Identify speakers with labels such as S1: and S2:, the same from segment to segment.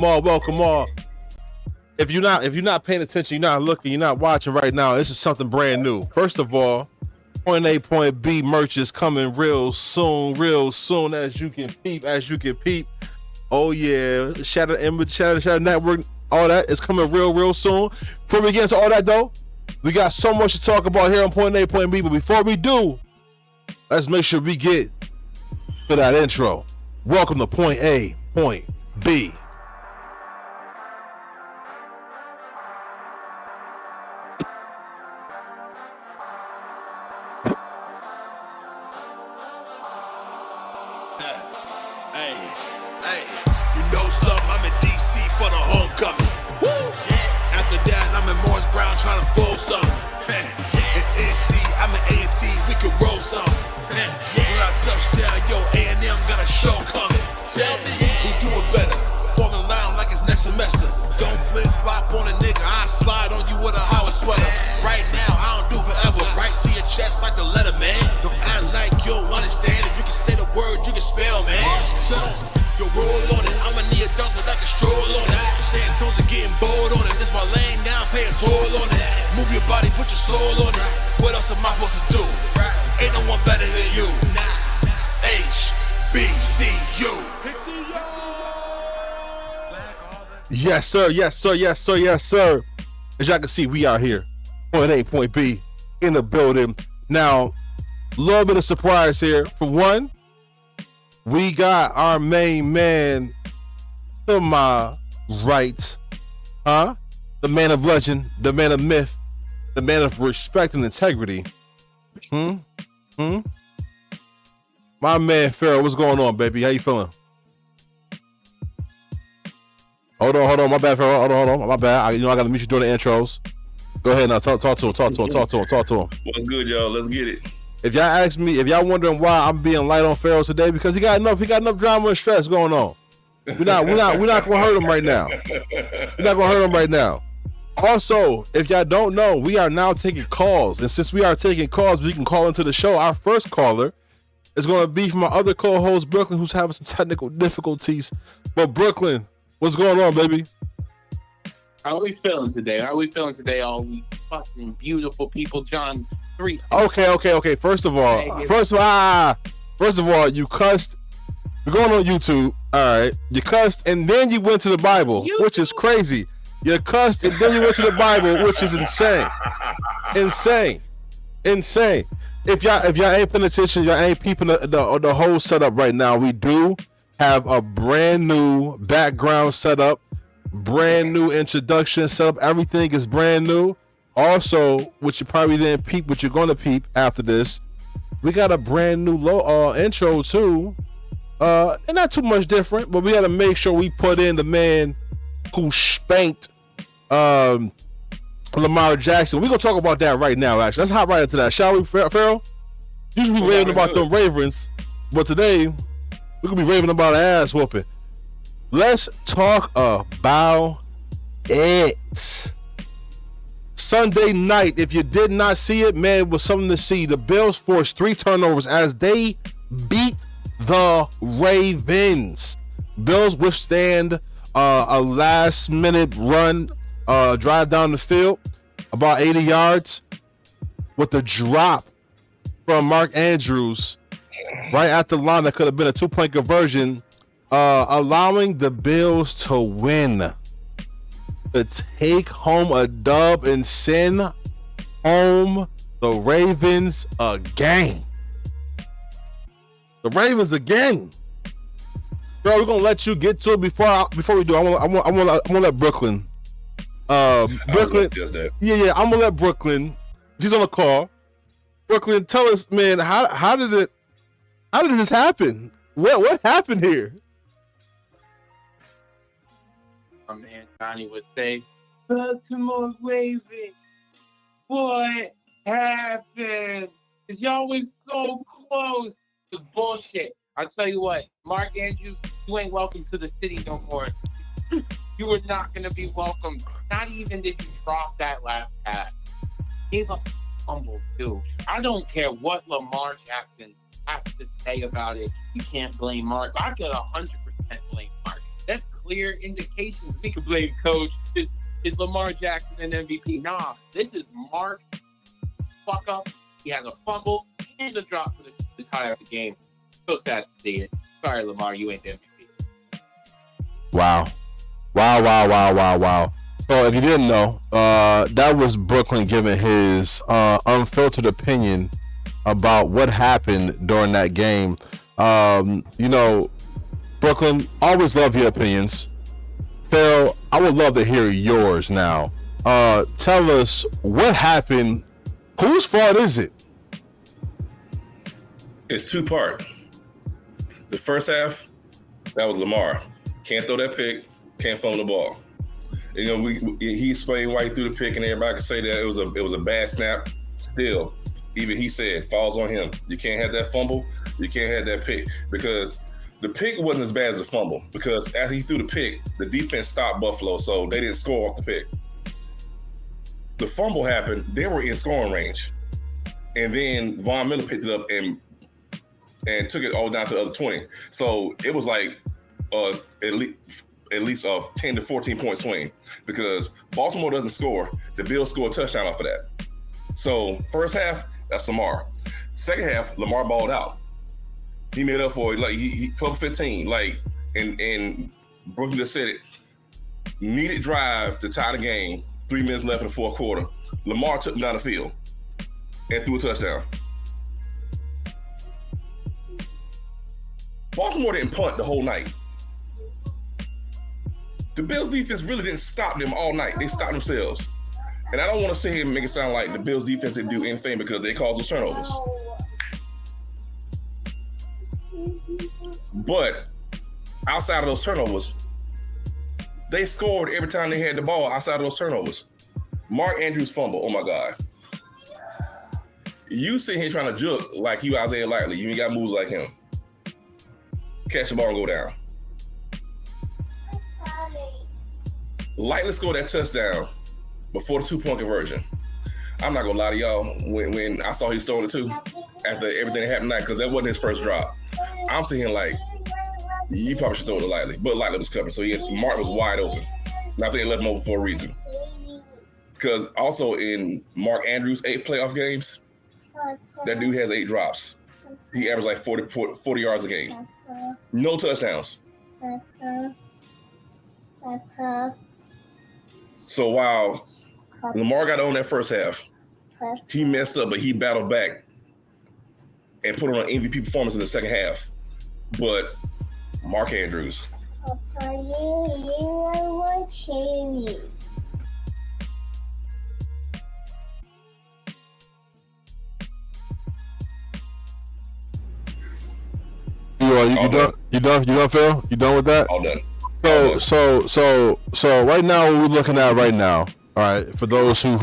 S1: Welcome all. If you're not paying attention, you're not looking, you're not watching right now, this is something brand new. First of all, Point A, Point B merch is coming real soon, as you can peep. Oh yeah, Shadow Image, Shadow Network, all that is coming real soon. Before we get into all that though, we got so much to talk about here on Point A, Point B, but before we do, let's make sure we get to that intro. Welcome to Point A, Point B. Yes, sir. As y'all can see, we out here. Point A, Point B in the building. Now, a little bit of surprise here. For one, we got our main man to my right. The man of legend, the man of myth, the man of respect and integrity. My man Pharaoh, what's going on, baby? How you feeling? Hold on. My bad, Pharaoh. Hold on. My bad. I gotta meet you during the intros. Go ahead now. Talk to him. Talk to him.
S2: What's good, y'all? Let's get it.
S1: If y'all ask me, if y'all wondering why I'm being light on Pharaoh today, because he got enough drama and stress going on. We're not gonna hurt him right now. We're not gonna hurt him right now. Also, if y'all don't know, we are now taking calls, and since we are taking calls, we can call into the show. Our first caller is going to be from our other co-host, Brooklyn, who's having some technical difficulties. But Brooklyn, what's going on, baby?
S3: How are we feeling today? All we fucking beautiful people, John 3.
S1: Okay. First of all, you cussed. You're going on YouTube. All right, you cussed, and then you went to the Bible, which is crazy. You cussed, and then you went to the Bible, which is insane. If y'all ain't paying attention, y'all ain't peeping the whole setup right now. We do have a brand new background setup, brand new introduction setup. Everything is brand new. Also, which you probably didn't peep, what you're gonna peep after this, we got a brand new intro too. And not too much different, but we gotta make sure we put in the man who spanked LAMAR Jackson. We're gonna talk about that right now. Actually, let's hop right into that, shall we, Pharaoh? Usually we raving about them Ravens, but today we could be raving about an ass whooping. Let's talk about it. Sunday night, if you did not see it, man, it was something to see. The Bills forced 3 turnovers as they beat the Ravens. Bills withstand a last-minute run, drive down the field, about 80 yards, with a drop from Mark Andrews right at the line that could have been a 2-point conversion, allowing the Bills to win, to take home a dub and send home the Ravens again. The Ravens again. Bro, we're gonna let you get to it before we do. I want to let Brooklyn. Brooklyn. Yeah. I'm gonna let Brooklyn. He's on the call. Brooklyn, tell us, man, how did this happen? What happened here?
S3: My man Johnny would say, Baltimore Ravens, what happened? Because y'all was so close. It's bullshit. I'll tell you what, Mark Andrews, you ain't welcome to the city no more. You were not going to be welcome. Not even if you drop that last pass. Gave up fumble, too. I don't care what LAMAR Jackson has to say about it. You can't blame Mark. I could 100% blame Mark. That's clear. clear indications we could blame coach is Lamar Jackson an MVP. Nah, this is Mark fuck up. He has a fumble and a drop for the tie up the game. So sad to see it. Sorry, Lamar, you ain't the MVP.
S1: Wow. So if you didn't know, that was Brooklyn giving his unfiltered opinion about what happened during that game. Brooklyn, always love your opinions. Phil, I would love to hear yours now. Tell us what happened. Whose fault is it?
S2: It's two-part. The first half, that was Lamar. Can't throw that pick, can't fumble the ball. He explained why he threw the pick, and everybody could say that it was a bad snap. Still, even he said, falls on him. You can't have that fumble. You can't have that pick, because the pick wasn't as bad as the fumble, because after he threw the pick, the defense stopped Buffalo, so they didn't score off the pick. The fumble happened. They were in scoring range. And then Von Miller picked it up and took it all down to the other 20. So it was like at least a 10 to 14 point swing, because Baltimore doesn't score. The Bills score a touchdown off of that. So first half, that's Lamar. Second half, Lamar balled out. He made up for it. Like he 12-15. And Brooklyn just said it. Needed drive to tie the game. 3 minutes left in the fourth quarter. Lamar took him down the field and threw a touchdown. Baltimore didn't punt the whole night. The Bills defense really didn't stop them all night. They stopped themselves. And I don't want to sit here and make it sound like the Bills defense didn't do anything because they caused those turnovers. But outside of those turnovers, they scored every time they had the ball outside of those turnovers. Mark Andrews fumble, oh my God. You sitting here trying to juke like you Isaiah Likely. You ain't got moves like him. Catch the ball and go down. Likely scored that touchdown before the 2-point conversion. I'm not gonna lie to y'all, when I saw he stole it too, after everything that happened tonight, because that wasn't his first drop. I'm sitting here like, you probably should throw it to Likely, but Likely was covered, so Mark was wide open. And I think they left him open for a reason. Because also in Mark Andrews' 8 playoff games, that dude has 8 drops. He averaged like 40 yards a game. No touchdowns. So while Lamar got on that first half, he messed up, but he battled back and put on an MVP performance in the second half. But Mark Andrews.
S1: You done, Phil? You done with that?
S2: All done.
S1: So right now, what we're looking at right now, all right, for those who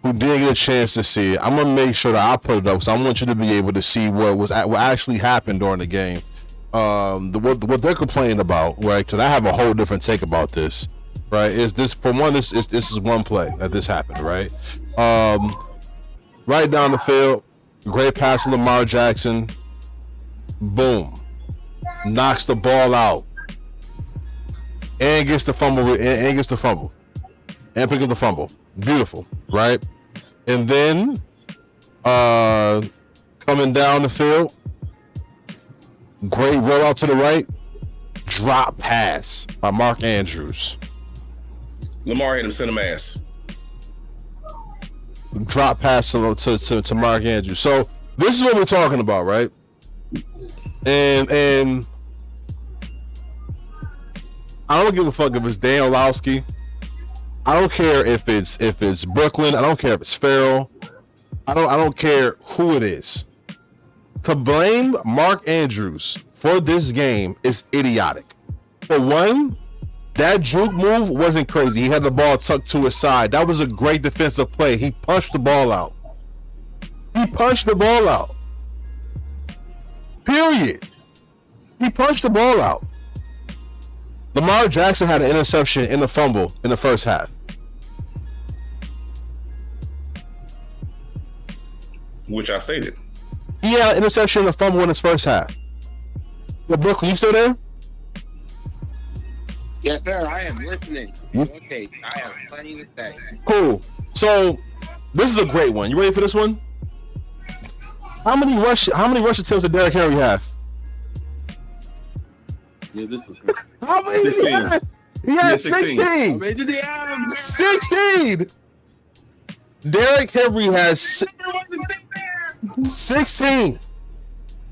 S1: didn't get a chance to see it, I'm gonna make sure that I put it up, because I want you to be able to see what actually happened during the game. What they're complaining about, right? Because I have a whole different take about this, right? Is this, for one, this is one play that this happened, right? Right down the field, great pass to Lamar Jackson, boom, knocks the ball out, and gets the fumble, and picks up the fumble. Beautiful, right? And then coming down the field, great roll out to the right, drop pass by Mark Andrews.
S2: Lamar hit him center mass.
S1: Drop pass to Mark Andrews. So this is what we're talking about, right? And I don't give a fuck if it's Dan Orlovsky. I don't care if it's Brooklyn. I don't care if it's Farrell. I don't care who it is. To blame Mark Andrews for this game is idiotic. For one, that juke move wasn't crazy. He had the ball tucked to his side. That was a great defensive play. He punched the ball out. Period. He punched the ball out. Lamar Jackson had an interception in the fumble in the first half.
S2: Which I stated.
S1: He had an interception in the fumble in his first half. Yo, Brooklyn, you still there?
S3: Yes, sir. I am listening. Okay, I have plenty to say.
S1: Cool. So this is a great one. You ready for this one? How many rush attempts did Derrick Henry have?
S3: Yeah, this was good.
S1: How many?
S2: 16.
S1: He had 16.
S3: How many did he have?
S1: 16. Derrick Henry has 16.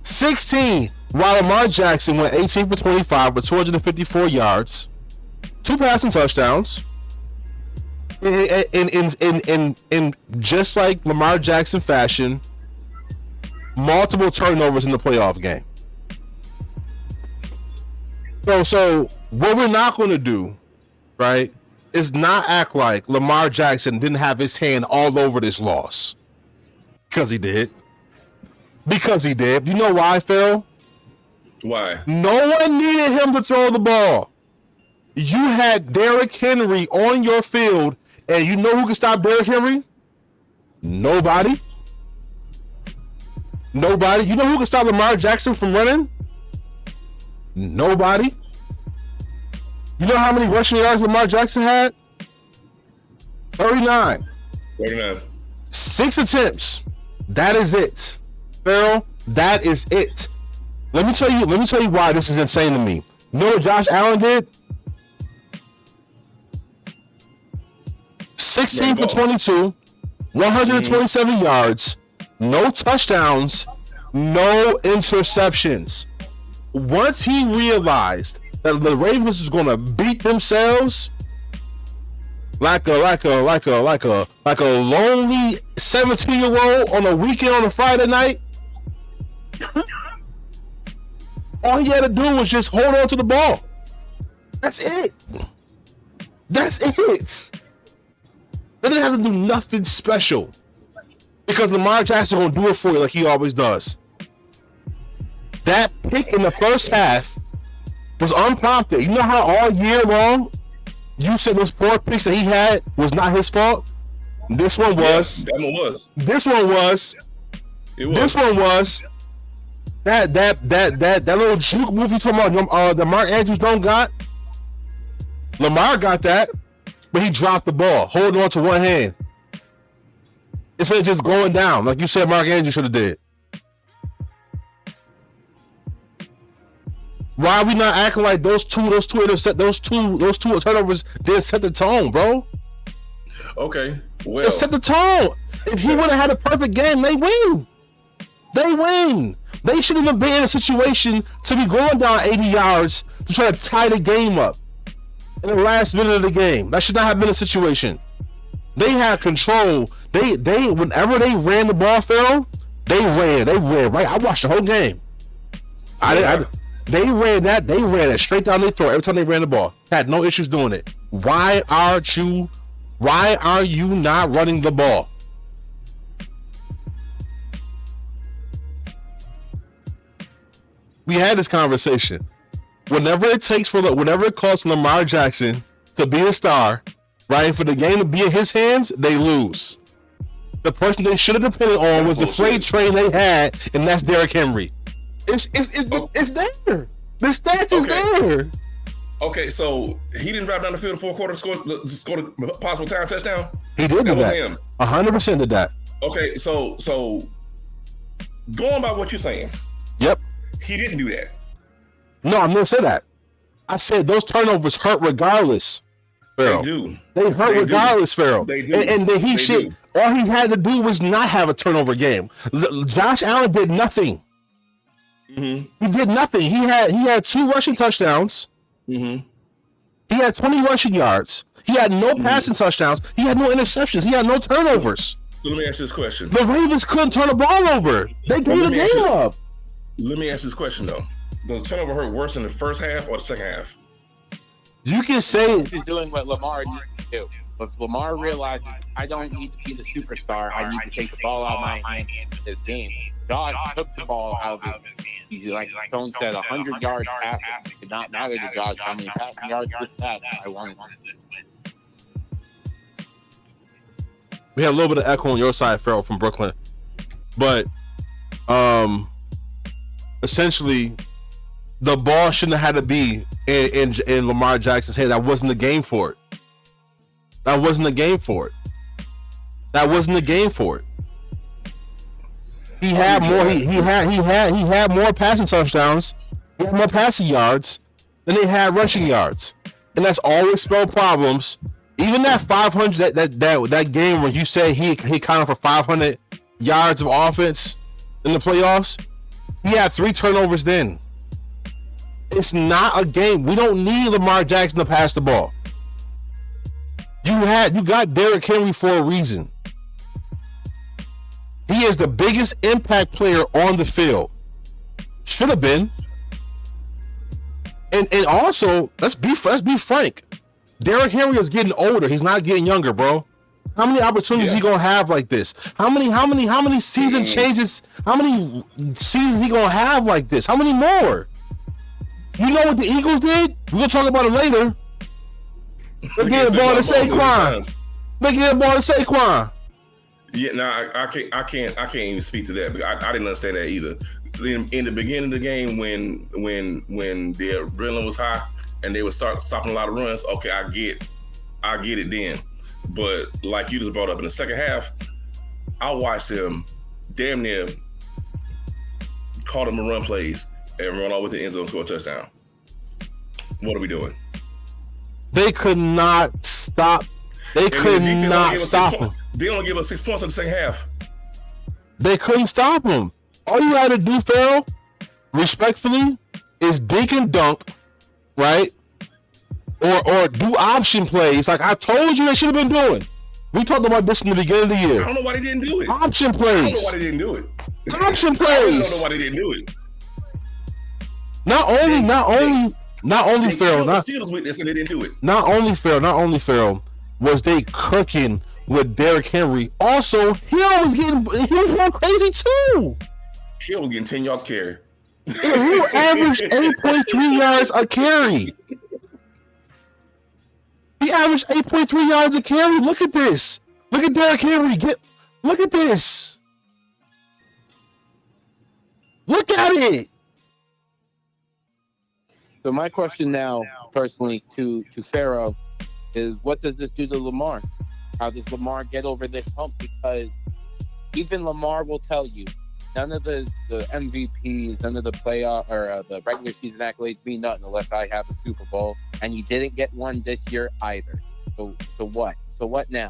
S1: 16. While Lamar Jackson went 18 for 25 with 254 yards, 2 passing touchdowns. In just like Lamar Jackson fashion, multiple turnovers in the playoff game. So what we're not going to do, right, is not act like Lamar Jackson didn't have his hand all over this loss. Because he did. You know why, Phil?
S2: Why?
S1: No one needed him to throw the ball. You had Derrick Henry on your field, and you know who can stop Derrick Henry? Nobody. You know who can stop Lamar Jackson from running? Nobody. You know how many rushing yards Lamar Jackson had? 39. 6 attempts. That is it. Farrell, that is it. Let me tell you why this is insane to me. You know what Josh Allen did? 16 for 22, 127 yards, no touchdowns, no interceptions. Once he realized that the Ravens was going to beat themselves like a lonely 17-year-old on a weekend on a Friday night, all he had to do was just hold on to the ball. That's it. They didn't have to do nothing special because Lamar Jackson gonna do it for you like he always does. That pick in the first half was unprompted. You know how all year long you said those 4 picks that he had was not his fault? This one was.
S2: That one was.
S1: This one was.
S2: It was.
S1: This one was. That little juke move you talking about that Mark Andrews don't got. Lamar got that, but he dropped the ball, holding on to one hand. Instead of just going down, like you said Mark Andrews should have did. Why are we not acting like those two turnovers did set the tone, bro?
S2: Okay, well,
S1: It set the tone. If he would have had a perfect game, they win. They shouldn't even be in a situation to be going down 80 yards to try to tie the game up in the last minute of the game. That should not have been a situation. They had control. They whenever they ran the ball, Phil, they ran. Right, I watched the whole game. They ran it straight down their throat every time they ran the ball. Had no issues doing it. Why are you not running the ball? We had this conversation. Whenever it costs Lamar Jackson to be a star, right, for the game to be in his hands, they lose. The person they should have depended on was the freight train they had, and that's Derrick Henry. It's there. The stats is there.
S2: Okay, so he didn't drive down the field the 4th quarter, scored a possible time touchdown.
S1: He did do that. 100% did that.
S2: Okay, so going by what you're saying,
S1: yep,
S2: he didn't do that.
S1: No, I'm gonna say that. I said those turnovers hurt regardless. Pharaoh.
S2: They do.
S1: They hurt regardless, Pharaoh.
S2: They do.
S1: And then all he had to do was not have a turnover game. Josh Allen did nothing.
S2: Mm-hmm.
S1: He did nothing. He had 2 rushing touchdowns.
S2: Mm-hmm.
S1: He had 20 rushing yards. He had no passing touchdowns. He had no interceptions. He had no turnovers.
S2: So let me ask you this question.
S1: The Ravens couldn't turn the ball over. They gave the game up.
S2: Let me ask you this question though. Does the turnover hurt worse in the first half or the second half?
S1: You can say
S3: he's doing what Lamar needs to do. But if Lamar realizes I don't need to be the superstar, I need to take the ball out of my hands in this game. Josh took the ball out of his. He's like Stone said, 100 yards passing. It did not matter to Josh how many passing yards this had. I wanted this win.
S1: we had a little bit of echo on your side, Farrell, from Brooklyn, but essentially, the ball shouldn't have had to be in Lamar Jackson's hand. That wasn't the game for it. That wasn't the game for it. That wasn't the game for it. He had more. He had more passing touchdowns. He had more passing yards than they had rushing yards, and that's always spelled problems. Even that 500 that game where you say he counted for 500 yards of offense in the playoffs, he had 3 turnovers then. It's not a game. We don't need Lamar Jackson to pass the ball. You got Derrick Henry for a reason. He is the biggest impact player on the field. Should have been. And also, let's be frank. Derrick Henry is getting older. He's not getting younger, bro. How many opportunities is he gonna have like this? How many season changes? How many seasons he gonna have like this? How many more? You know what the Eagles did? We're gonna talk about it later. They gave the ball to Saquon. They gave the ball to Saquon.
S2: Yeah, no, I can't even speak to that because I didn't understand that either. In the beginning of the game, when the adrenaline was high and they would start stopping a lot of runs, okay, I get it then. But like you just brought up in the second half, I watched them damn near call them a run plays and run all with the end zone, score a touchdown. What are we doing?
S1: They could not stop. They could not stop him.
S2: They only gave us 6 points in the second half.
S1: They couldn't stop him. All you had to do, Pharaoh, respectfully, is dink and dunk, right? Or do option plays like I told you they should have been doing. We talked about this in the beginning of the year.
S2: I don't know why they didn't do it.
S1: Option plays.
S2: I don't know why they didn't do it.
S1: Option plays.
S2: I don't know why they didn't do it.
S1: Not only Pharaoh. Not only Pharaoh was they cooking with Derrick Henry. Also, Hill was going crazy too.
S2: Hill was getting 10 yards carry.
S1: Hill averaged 8.3 yards a carry. He averaged 8.3 yards a carry. Look at this. Look at Derrick Henry. Look at this. Look at it.
S3: So my question now, personally, to Pharaoh, is what does this do to Lamar? How does Lamar get over this hump? Because even Lamar will tell you, none of the MVPs, none of the playoff or the regular season accolades mean nothing unless I have a Super Bowl, and you didn't get one this year either. So what? So what now?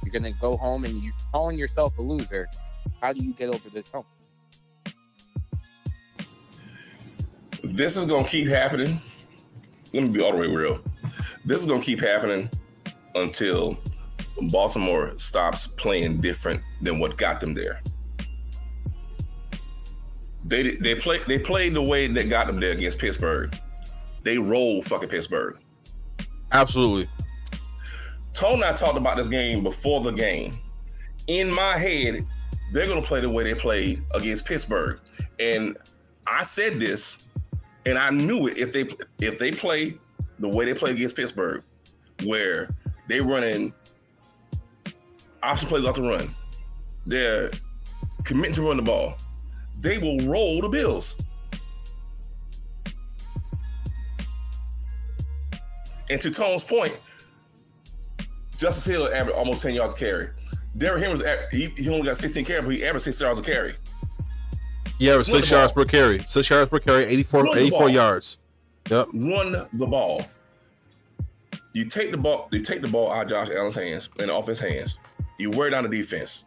S3: You're gonna go home and you're calling yourself a loser. How do you get over this hump?
S2: This is gonna keep happening. Let me be all the way real. This is gonna keep happening until Baltimore stops playing different than what got them there. They played the way that got them there against Pittsburgh. They rolled fucking Pittsburgh.
S1: Absolutely.
S2: Tone and I talked about this game before the game. In my head, they're gonna play the way they played against Pittsburgh. And I said this, and I knew it if they play the way they play against Pittsburgh, where they running option plays off the run, they're committing to run the ball, they will roll the Bills. And to Tone's point, Justice Hill averaged almost 10 yards a carry. Derrick Henry he only got 16 carries, but he averaged 6 yards a carry.
S1: Yeah, 6 yards per carry. 6 yards per carry, 84 yards. Yep.
S2: Run the ball. You take the ball out of Josh Allen's hands and off his hands. You wear down the defense.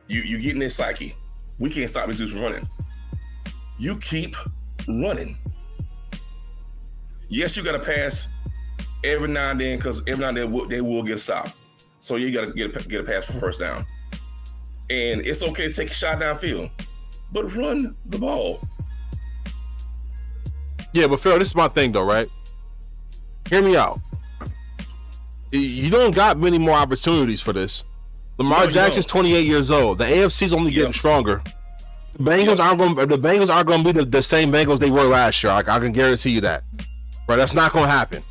S2: You get in their psyche. We can't stop these dudes from running. You keep running. Yes, you got to pass every now and then because every now and then they will get a stop. So you got to get a pass for first down. And it's okay to take a shot downfield, but run the ball.
S1: Yeah, but Phil, this is my thing though, right? Hear me out. You don't got many more opportunities for this. Lamar Jackson's 28 years old. The AFC's only getting stronger. The Bengals aren't going to be the same Bengals they were last year. I can guarantee you that. Right? That's not going to happen.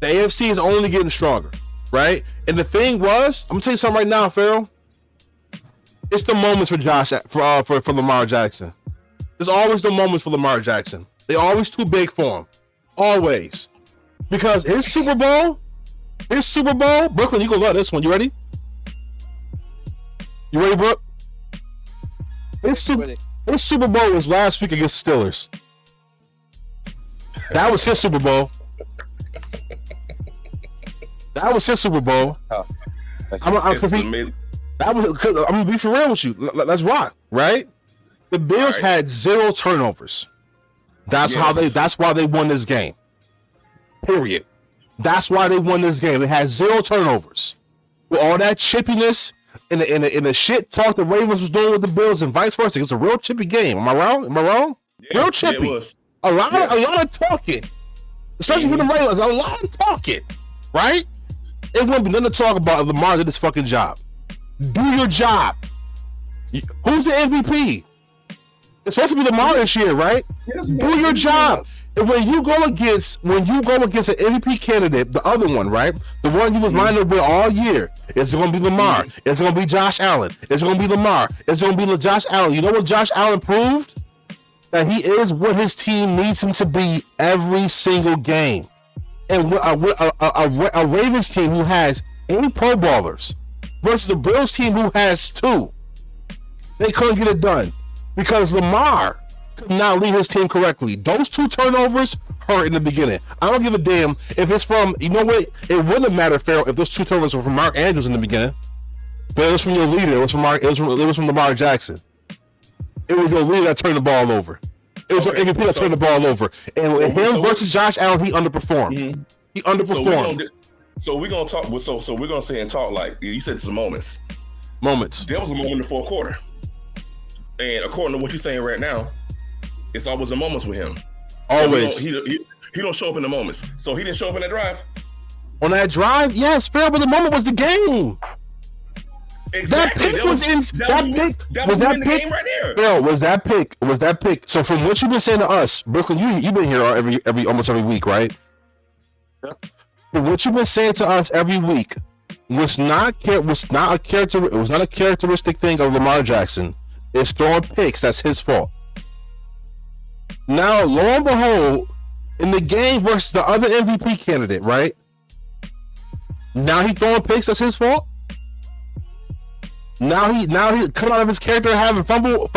S1: The AFC is only getting stronger, right? And the thing was, I'm going to tell you something right now, Pharaoh. It's the moments for Lamar Jackson. There's always the moments for Lamar Jackson. They always too big for him. Always. Because his Super Bowl, Brooklyn, you gonna love this one. You ready? You ready, Brooke? His Super Bowl was last week against the Steelers. That was his Super Bowl. That was his Super Bowl. I'm gonna be for real with you. Let's rock, right? The Bills had 0 turnovers. That's why they won this game. Period. That's why they won this game. They had 0 turnovers. With all that chippiness and the shit talk the Ravens was doing with the Bills and vice versa. It was a real chippy game. Am I wrong? Yeah, real chippy. A lot of talking. Especially for the Ravens. A lot of talking. Right? It wouldn't be nothing to talk about if Lamar did his fucking job. Do your job. Who's the MVP? It's supposed to be Lamar this year, right? Do your job. And when you go against an MVP candidate, the other one, right? The one you was lined up with all year, it's going to be Lamar. It's going to be Josh Allen. It's going to be Lamar. It's going to be Josh Allen. You know what Josh Allen proved? That he is what his team needs him to be every single game. And a Ravens team who has 8 Pro Bowlers versus a Bills team who has 2, they couldn't get it done because Lamar could not lead his team correctly. Those 2 turnovers hurt in the beginning. I don't give a damn if it's from, you know what, it wouldn't have mattered, Farrell, if those 2 turnovers were from Mark Andrews in the beginning. But it was from your leader. It was from Lamar Jackson. It was your leader that turned the ball over. It was your MVP that turned the ball over. And him versus Josh Allen, he underperformed. Mm-hmm. He underperformed.
S2: So we're gonna talk. So we're gonna say and talk like you said. Some moments. There was a moment in the fourth quarter, and according to what you're saying right now, it's always the moments with him.
S1: Always.
S2: So he don't show up in the moments. So he didn't show up in that drive.
S1: On that drive, yes, fair, but the moment was the game.
S2: Exactly.
S1: That pick was that pick right there. Bro, was that pick. So from what you've been saying to us, Brooklyn, you've been here almost every week, right? Yeah. But what you've been saying to us every week was not a characteristic thing of Lamar Jackson. It's throwing picks. That's his fault. Now, lo and behold, in the game versus the other MVP candidate, right? Now he throwing picks. That's his fault. Now he come out of his character having fumbles.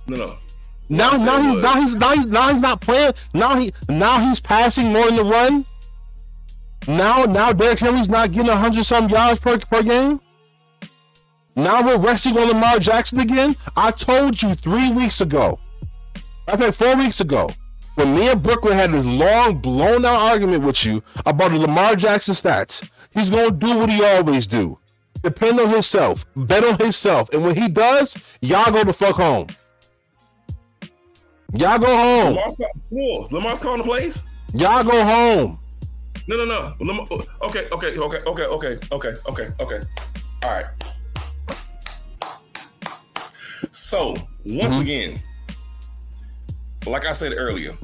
S2: No.
S1: Now he's not playing. Now he's passing more than the run. Now Derrick Henry's not getting 100-some yards per game. Now we're resting on Lamar Jackson again. I told you 3 weeks ago. I think 4 weeks ago, when me and Brooklyn had this long, blown out argument with you about the Lamar Jackson stats. He's gonna do what he always do. Depend on himself. Bet on himself. And when he does, y'all go the fuck home. Y'all go home.
S2: Lamar's calling the plays?
S1: Y'all go home.
S2: No. Okay. All right. So, once again, like I said earlier,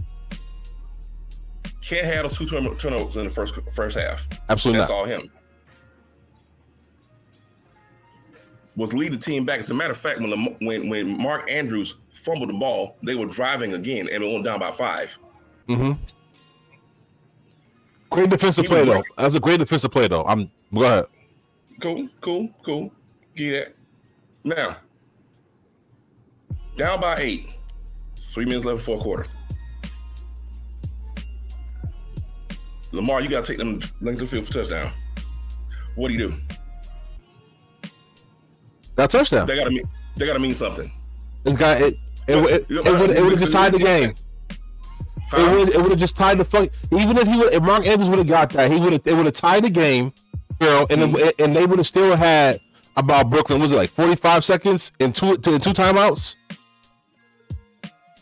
S2: can't have those 2 turnovers in the first half.
S1: Absolutely
S2: That's
S1: not.
S2: all him. Was lead the team back. As a matter of fact, when Mark Andrews fumbled the ball, they were driving again and it went down by 5.
S1: Mm-hmm. Great defensive play though. That was a great defensive play though. Go ahead.
S2: Cool. Get that. Now, down by 8. 3 minutes left in the fourth quarter. Lamar, you got to take them length of the field for touchdown. What do you do?
S1: That touchdown.
S2: They gotta mean something.
S1: It would have just tied the game. It would have just tied the fuck. Even if Mark Andrews would have got that, it would have tied the game, girl, and they would have still had about Brooklyn. Was it like 45 seconds and two timeouts?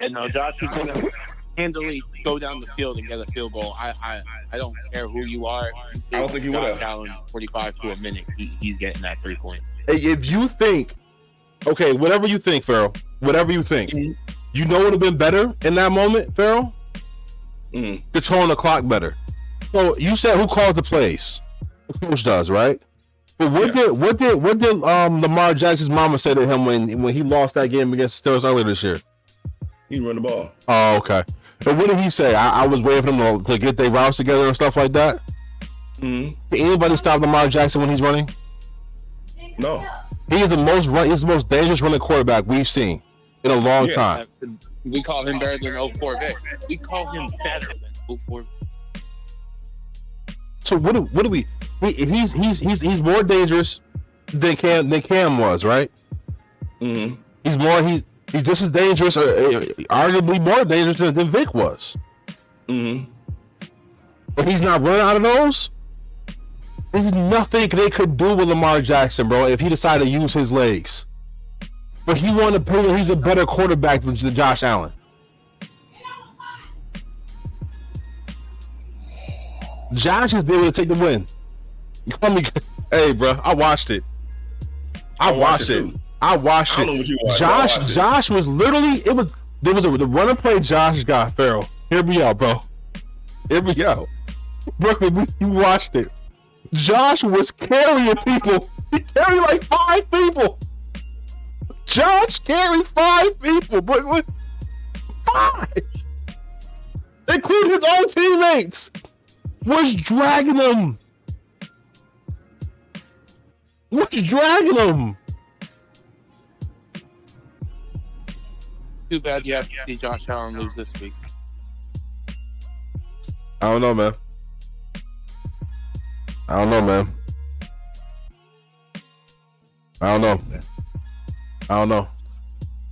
S3: And no, Josh was gonna handily go down the field and get a field goal. I don't care who you are.
S2: I don't think he would have.
S3: Down 45 to a minute. He's getting that 3 point.
S1: If you think, okay, whatever you think, Farrell, whatever you think, you know what would have been better in that moment, Farrell? Controlling the clock better. So you said who calls the plays? The coach does, right? But what did Lamar Jackson's mama say to him when he lost that game against the Steelers earlier this year?
S2: He run the ball.
S1: Oh, okay. And what did he say? I was waiting for them to get their routes together and stuff like that.
S2: Mm-hmm.
S1: Can anybody stop Lamar Jackson when he's running?
S2: No.
S1: He's the most dangerous running quarterback we've seen in a long time.
S3: We call him better than 04 Vic. We call him better than 04.
S1: So what do we? He's more dangerous than Cam was, right?
S2: Mm-hmm.
S1: He's just as dangerous, arguably more dangerous than Vic was.
S2: Mm-hmm.
S1: But he's not running out of those. There's nothing they could do with Lamar Jackson, bro, if he decided to use his legs. But he wanted to prove that he's a better quarterback than Josh Allen. Josh is there to take the win. Hey, bro, I watched it. I watched it.
S2: I don't know what you watched.
S1: Josh was literally there was the run and play Josh got Farrell. Hear me out, bro. Hear me out. Brooklyn, you watched it. Josh was carrying people. He carried like 5 people. Josh carried 5 people, Brooklyn. 5, including his own teammates, was dragging him.
S3: Too bad you have to see Josh Allen lose this week.
S1: I don't know, man. I don't know.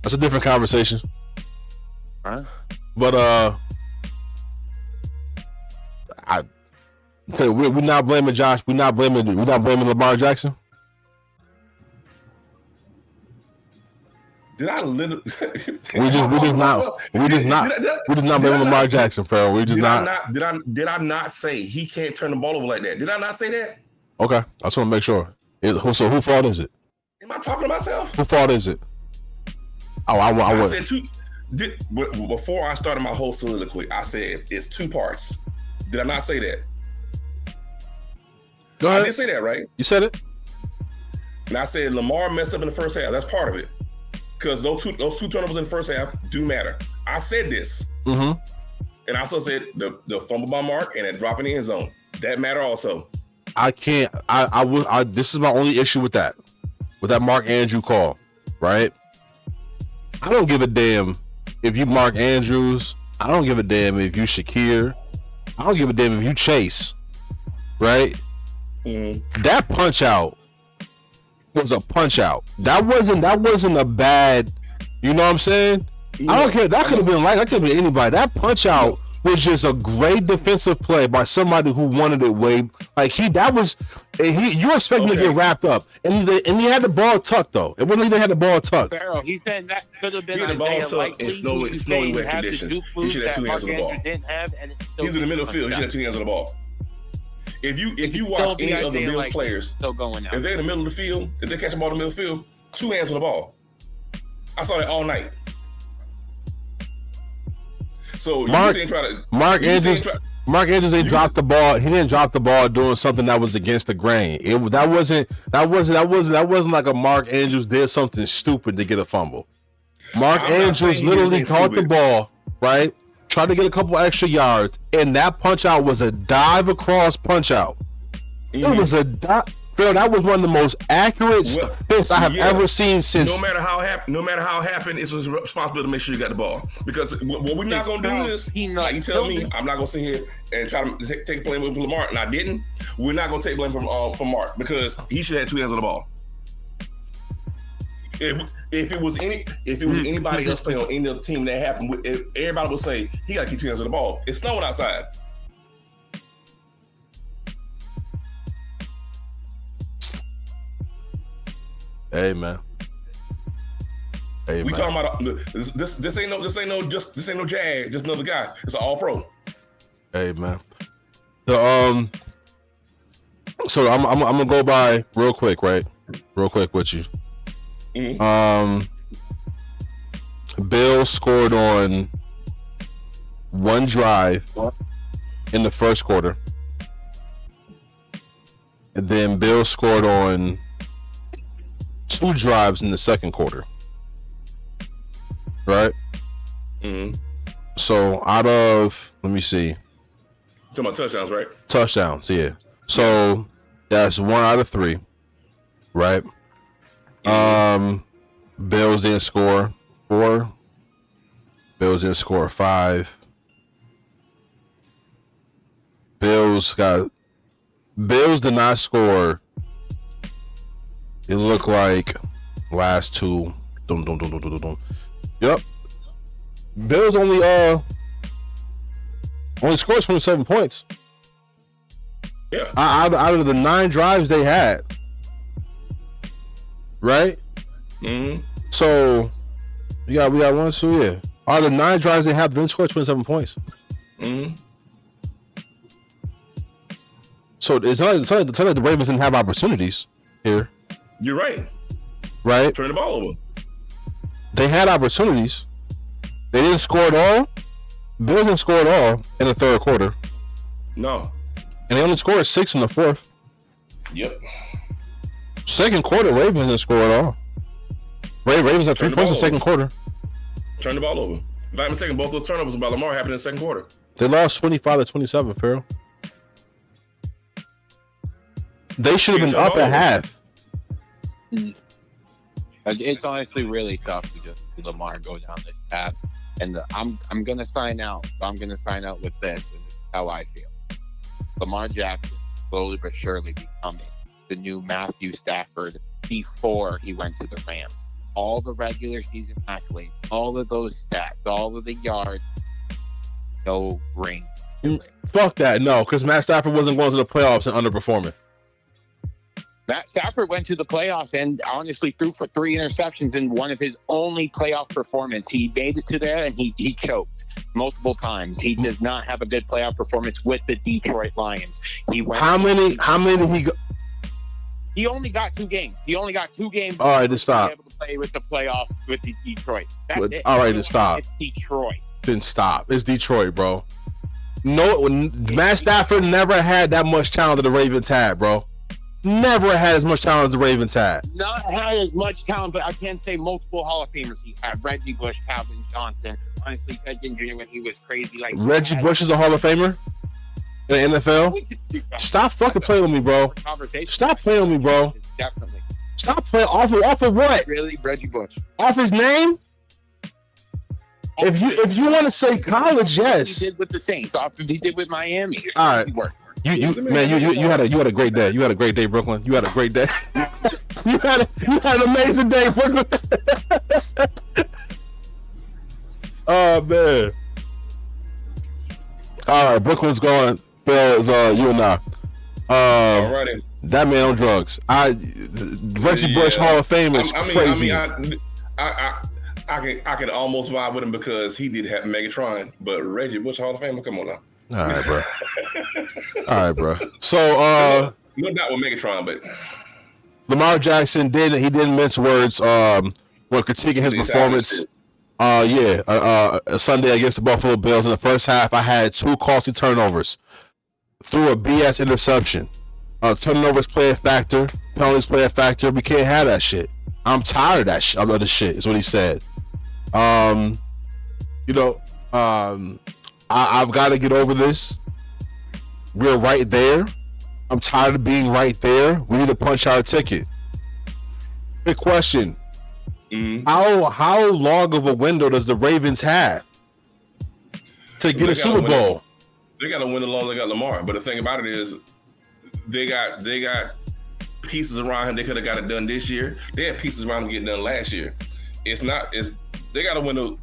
S1: That's a different conversation.
S3: All right.
S1: But I tell you, we're not blaming Josh. We're not blaming Lamar Jackson.
S2: Did I literally?
S1: we just not blaming Lamar Jackson, Farrell. We just not.
S2: Did I not say he can't turn the ball over like that? Did I not say that?
S1: Okay, I just want to make sure. So whose fault is it?
S2: Am I talking to myself?
S1: Whose fault is it? Oh, I
S2: said before I started my whole soliloquy, I said it's 2 parts. Did I not say that?
S1: Go ahead.
S2: I did say that, right?
S1: You said it.
S2: And I said Lamar messed up in the first half. That's part of it. Because those two turnovers in the first half do matter. I said this.
S1: Mm-hmm.
S2: And I also said the fumble by Mark and that drop in the end zone. That matter also.
S1: I can't. This is my only issue with that Mark Andrews call, right? I don't give a damn if you Mark Andrews. I don't give a damn if you Shakir. I don't give a damn if you Chase, right? Mm-hmm. That punch out was a punch out. That wasn't a bad. You know what I'm saying? Yeah. I don't care. That could have been that could have been anybody. That punch out was just a great defensive play by somebody who wanted it way. You're expecting to get wrapped up, and he had the ball tucked though. It wasn't even had the ball tucked.
S3: Farrell, he said that could have been
S2: the ball tucked in snowy wet conditions. He should have 2 hands on the ball. He's in the middle of the field. He should have 2 hands on the ball. If you watch any of the Bills players, if they're in the middle of the field, if they catch the ball in the middle of the field, 2 hands on the ball. I saw that all night. So Mark
S1: Andrews ain't dropped the ball. He didn't drop the ball doing something that was against the grain. That wasn't like a Mark Andrews did something stupid to get a fumble. Mark Andrews literally caught the ball, right? Tried to get a couple extra yards, and that punch out was a dive across punch out. Mm-hmm. It was a dive. Bro, that was one of the most accurate spins I have ever seen since.
S2: No matter how happened, it's his responsibility to make sure you got the ball. Because what we're not gonna do is, like you tell me, I'm not gonna sit here and try to take blame from Lamar, and I didn't. We're not gonna take blame from Mark because he should have had 2 hands on the ball. If it was anybody else playing on any other team that happened, everybody would say he got to keep 2 hands on the ball. It's snowing outside.
S1: Hey man.
S2: We talking about this ain't no Jag, just another guy. It's an all pro.
S1: Hey man. So I'm gonna go by real quick with you. Mm-hmm. Bill scored on 1 drive in the first quarter, and then Bill scored on 2 drives in the second quarter. Right?
S2: Mm-hmm.
S1: So out of, let me see.
S2: Talking about touchdowns, right?
S1: Touchdowns, yeah. So that's 1 out of 3, right? Bills didn't score 4. Bills didn't score 5. Bills did not score. It looked like last 2. Yep. Bills only scored 27 points.
S2: Yeah.
S1: Out of the 9 drives they had. Right?
S2: Mm-hmm.
S1: So we got 1, 2, yeah. Out of the 9 drives they had, they didn't score 27 points.
S2: Mm-hmm.
S1: So it's not like the Ravens didn't have opportunities here.
S2: You're right.
S1: Right?
S2: Turn the ball over.
S1: They had opportunities. They didn't score at all. Bills didn't score at all in the third quarter.
S2: No.
S1: And they only scored 6 in the fourth.
S2: Yep.
S1: Second quarter, Ravens didn't score at all. Ravens had 3 points in the second quarter.
S2: Turn the ball over. If I'm not mistaken, both those turnovers by Lamar happened in the second quarter.
S1: They lost 25-27, Pharaoh. They should have been up at half.
S3: It's honestly really tough to just see Lamar go down this path. And I'm gonna sign out. I'm gonna sign out with this, and this is how I feel. Lamar Jackson slowly but surely becoming the new Matthew Stafford before he went to the Rams. All the regular season accolades, all of those stats, all of the yards, no ring.
S1: Fuck that, no, because Matt Stafford wasn't going to the playoffs and underperforming.
S3: Matt Stafford went to the playoffs and honestly threw for 3 interceptions in one of his only playoff performances. He made it to there and he choked multiple times. He does not have a good playoff performance with the Detroit Lions. How many did he go? He only got 2 games. All right, to stop. Able to play with the playoffs with the Detroit. That's it.
S1: All right, to stop.
S3: It's Detroit.
S1: Then stop. It's Detroit, bro. No, Matt Stafford never had that much talent that the Ravens had, bro. Never had as much talent as the Ravens had.
S3: Not had as much talent, but I can say multiple Hall of Famers. He had Reggie Bush, Calvin Johnson. Honestly, Ted Ginn Jr. when he was crazy. Like
S1: Reggie Bush is a Hall of Famer in the NFL. Stop fucking playing with me, bro. Stop playing with me, bro.
S3: Definitely.
S1: Stop playing off of what?
S3: Really, Reggie Bush.
S1: Off his name? If you want to say college, yes.
S3: He did with the Saints. Off he did with Miami.
S1: All right. You had a great day. You had a great day, Brooklyn. You had a great day. you had an amazing day, Brooklyn. Oh man. All right, Brooklyn's going. Phil's you and I.
S2: Alrighty.
S1: That man on drugs. Reggie Bush Hall of Fame is crazy.
S2: I can almost vibe with him because he did have Megatron, but Reggie Bush Hall of Fame, come on now.
S1: All right, bro. So
S2: no doubt with Megatron, but
S1: Lamar Jackson didn't mince words when critiquing his performance. Sunday against the Buffalo Bills in the first half. I had 2 costly turnovers through a BS interception. Turnovers play a factor, penalties play a factor. We can't have that shit. I'm tired of that of the shit. Is what he said. I've got to get over this. We're right there. I'm tired of being right there. We need to punch our ticket. Big question. Mm-hmm. How long of a window does the Ravens have to get a Super Bowl?
S2: They got to win as long as they got Lamar. But the thing about it is, they got pieces around him. They could have got it done this year. They had pieces around him getting done last year. They got to win.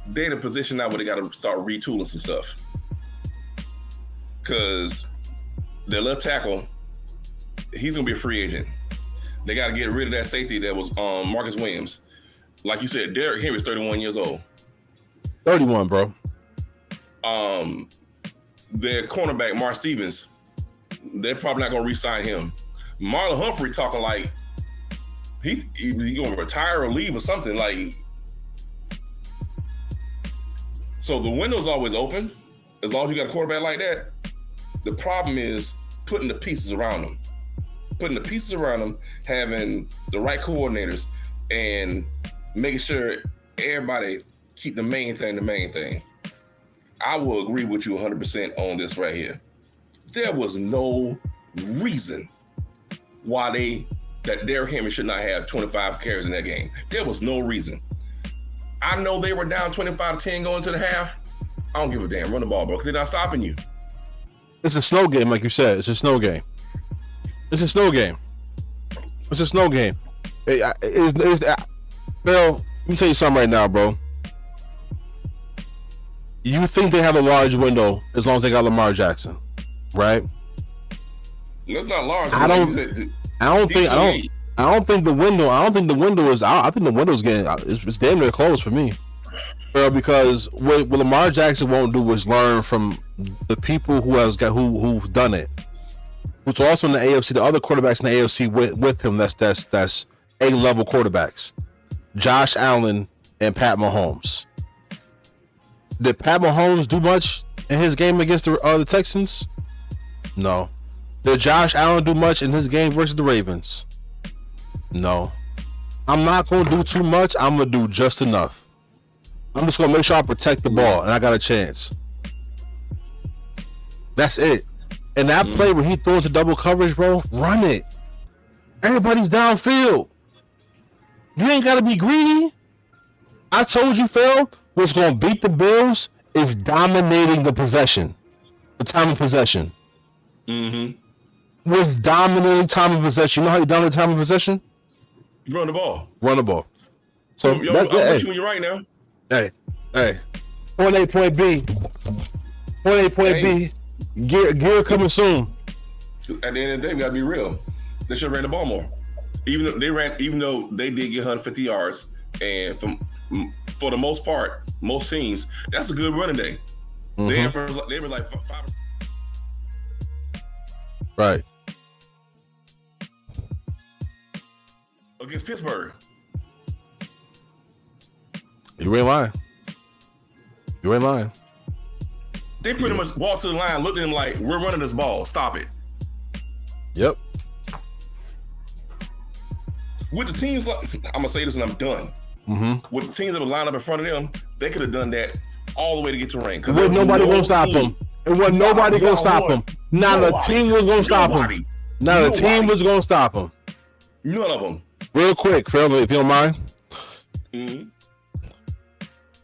S2: They're in a position now where they got to start retooling some stuff. Because their left tackle, he's going to be a free agent. They got to get rid of that safety that was Marcus Williams. Like you said, Derrick Henry's 31 years old.
S1: 31, bro.
S2: Their cornerback, Mark Stevens, they're probably not going to re-sign him. Marlon Humphrey talking like he going to retire or leave or something. Like, so the window's always open as long as you got a quarterback like that. The problem is putting the pieces around them. Having the right coordinators, and making sure everybody keep the main thing the main thing. I will agree with you 100% on this right here. There was no reason why that Derrick Henry should not have 25 carries in that game. There was no reason. I know they were down 25-10 going to the half. I don't give a damn. Run the ball, bro, because they're not stopping you.
S1: It's a snow game, like you said. It's a snow game. It's a snow game. It's a snow game. Phil, let me tell you something right now, bro. You think they have a large window as long as they got Lamar Jackson, right?
S2: It's not large.
S1: I don't think the window is out. I think the window's getting it's damn near closed for me. Bro, because what Lamar Jackson won't do is learn from the people who've done it. Who's also in the AFC, the other quarterbacks in the AFC with him that's A-level quarterbacks. Josh Allen and Pat Mahomes. Did Pat Mahomes do much in his game against the Texans? No. Did Josh Allen do much in his game versus the Ravens? No. I'm not going to do too much. I'm going to do just enough. I'm just going to make sure I protect the ball and I got a chance. That's it. And that play where he throws a double coverage, bro, run it. Everybody's downfield. You ain't got to be greedy. I told you, Phil, what's going to beat the Bills is dominating the possession. The time of possession. Was dominating time of possession. You know how you dominate time of possession?
S2: Run the ball.
S1: Run the ball. So
S2: I'm with you when you're right now.
S1: Hey. Point A, point B. Point A, point B. Gear coming soon.
S2: At the end of the day, we gotta be real. They should have ran the ball more. Even though they did get 150 yards, and for the most part, most teams, that's a good running day. They were like 5.
S1: Right.
S2: Against Pittsburgh.
S1: You ain't lying.
S2: They pretty much walked to the line, looked at him like, we're running this ball. Stop it.
S1: Yep.
S2: With the teams, I'm going to say this and I'm done. With the teams that were lined up in front of them, they could have done that all the way to get to the ring.
S1: Nobody going to stop them. It wasn't nobody going to stop him. Not a team was going to stop him. Not a team was going to stop him.
S2: None of them.
S1: Real quick, Phil, if you don't mind.